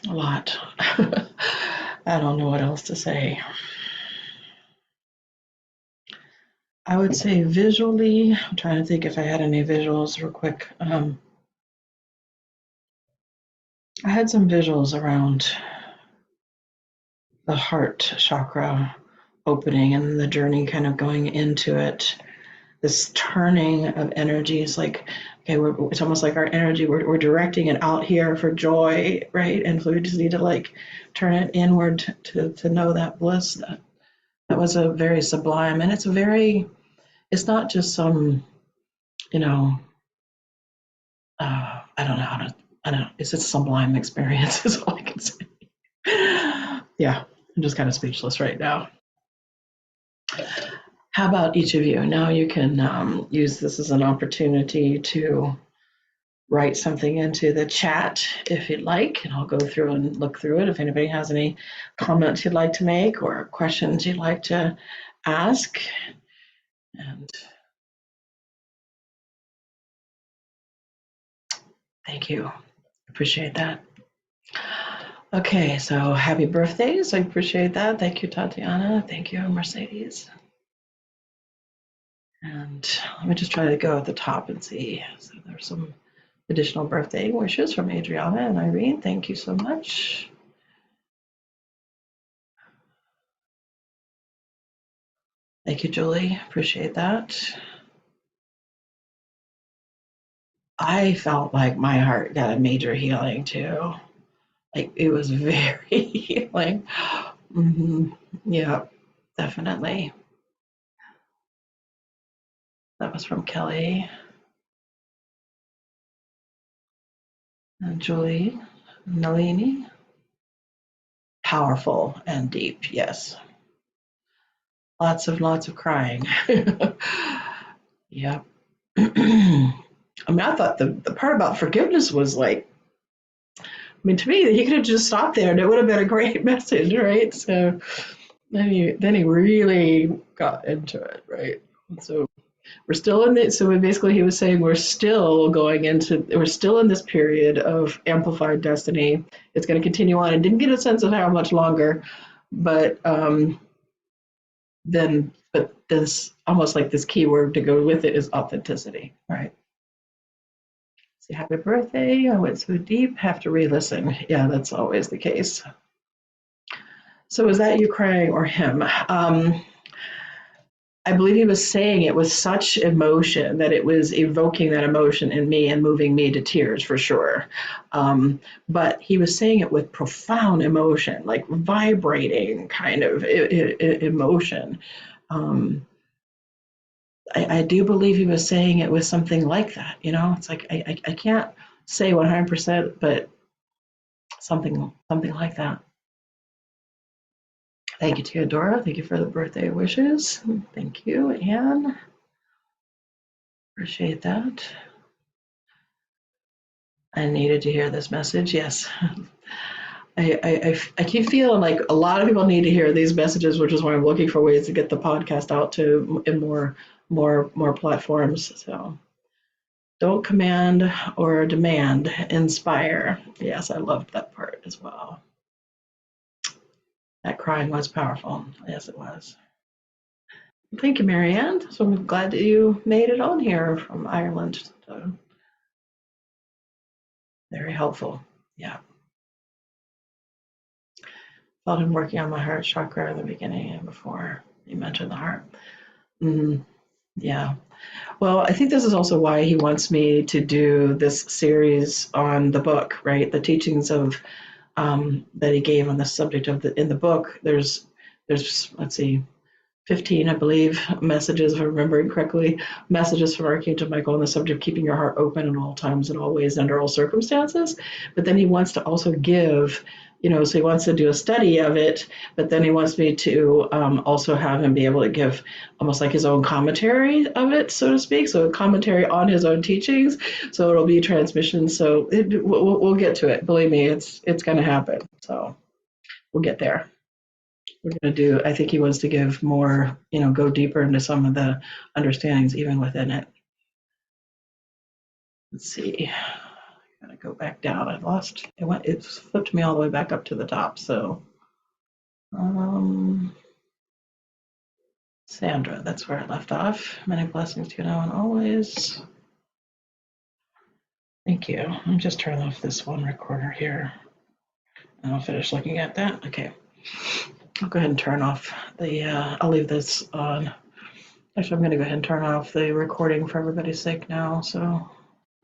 A lot. I don't know what else to say. I would say visually, I'm trying to think if I had any visuals real quick. I had some visuals around the heart chakra opening and the journey kind of going into it. This turning of energies, like, okay, it's almost like our energy, we're directing it out here for joy, right? And so we just need to like turn it inward to know that bliss. That was a very sublime, and it's not just some, you know, I don't know how to, I don't know, it's a sublime experience is all I can say. Yeah, I'm just kind of speechless right now. How about each of you? Now you can use this as an opportunity to write something into the chat if you'd like, and I'll go through and look through it. If anybody has any comments you'd like to make or questions you'd like to ask. And thank you. Appreciate that. Okay, so happy birthdays. I appreciate that. Thank you, Tatiana. Thank you, Mercedes. And let me just try to go at the top and see. So there's some additional birthday wishes from Adriana and Irene. Thank you so much. Thank you, Julie. Appreciate that. I felt like my heart got a major healing too. Like it was very healing. Mm-hmm. Yeah, definitely. That was from Kelly and Julie, Nalini. Powerful and deep, yes. Lots of crying. Yeah. I mean, I thought the part about forgiveness was like, I mean, to me, he could have just stopped there and it would have been a great message, right? So then he really got into it, right? So we're still in it. So basically, he was saying we're still in this period of amplified destiny. It's going to continue on, and didn't get a sense of how much longer, but but this almost like this keyword to go with it is authenticity, right? Say happy birthday. I went so deep, have to re-listen. Yeah, that's always the case. So is that you crying or him? I believe he was saying it with such emotion that it was evoking that emotion in me and moving me to tears for sure. But he was saying it with profound emotion, like vibrating kind of emotion. Um, I do believe he was saying it with something like that. You know, it's like I can't say 100%, but something like that. Thank you, Theodora. Thank you for the birthday wishes. Thank you, Anne. Appreciate that. I needed to hear this message. Yes. I keep feeling like a lot of people need to hear these messages, which is why I'm looking for ways to get the podcast out to in more platforms. So Don't command or demand, inspire. Yes, I loved that part as well. That crying was powerful. Yes, it was. Thank you, Marianne. So I'm glad that you made it on here from Ireland. So very helpful. Yeah. Felt him working on my heart chakra in the beginning and before you mentioned the heart. Yeah. Well, I think this is also why he wants me to do this series on the book, right? The teachings of that he gave on the subject of in the book. There's let's see, 15, I believe, messages, if I'm remembering correctly, messages from Archangel Michael on the subject of keeping your heart open in all times and always under all circumstances. But then he wants to also give, so he wants to do a study of it, but then he wants me to also have him be able to give almost like his own commentary of it, so to speak. So a commentary on his own teachings. So it'll be transmission. So we'll get to it. Believe me, it's going to happen. So we'll get there. We're going to do, I think he wants to give more, go deeper into some of the understandings even within it. Let's see. I'm going to go back down. It flipped me all the way back up to the top. So, Sandra, that's where I left off. Many blessings to you now and always. Thank you. I'm just turning off this one recorder here. And I'll finish looking at that. Okay. I'll go ahead and turn off I'll leave this on. Actually, I'm going to go ahead and turn off the recording for everybody's sake now. So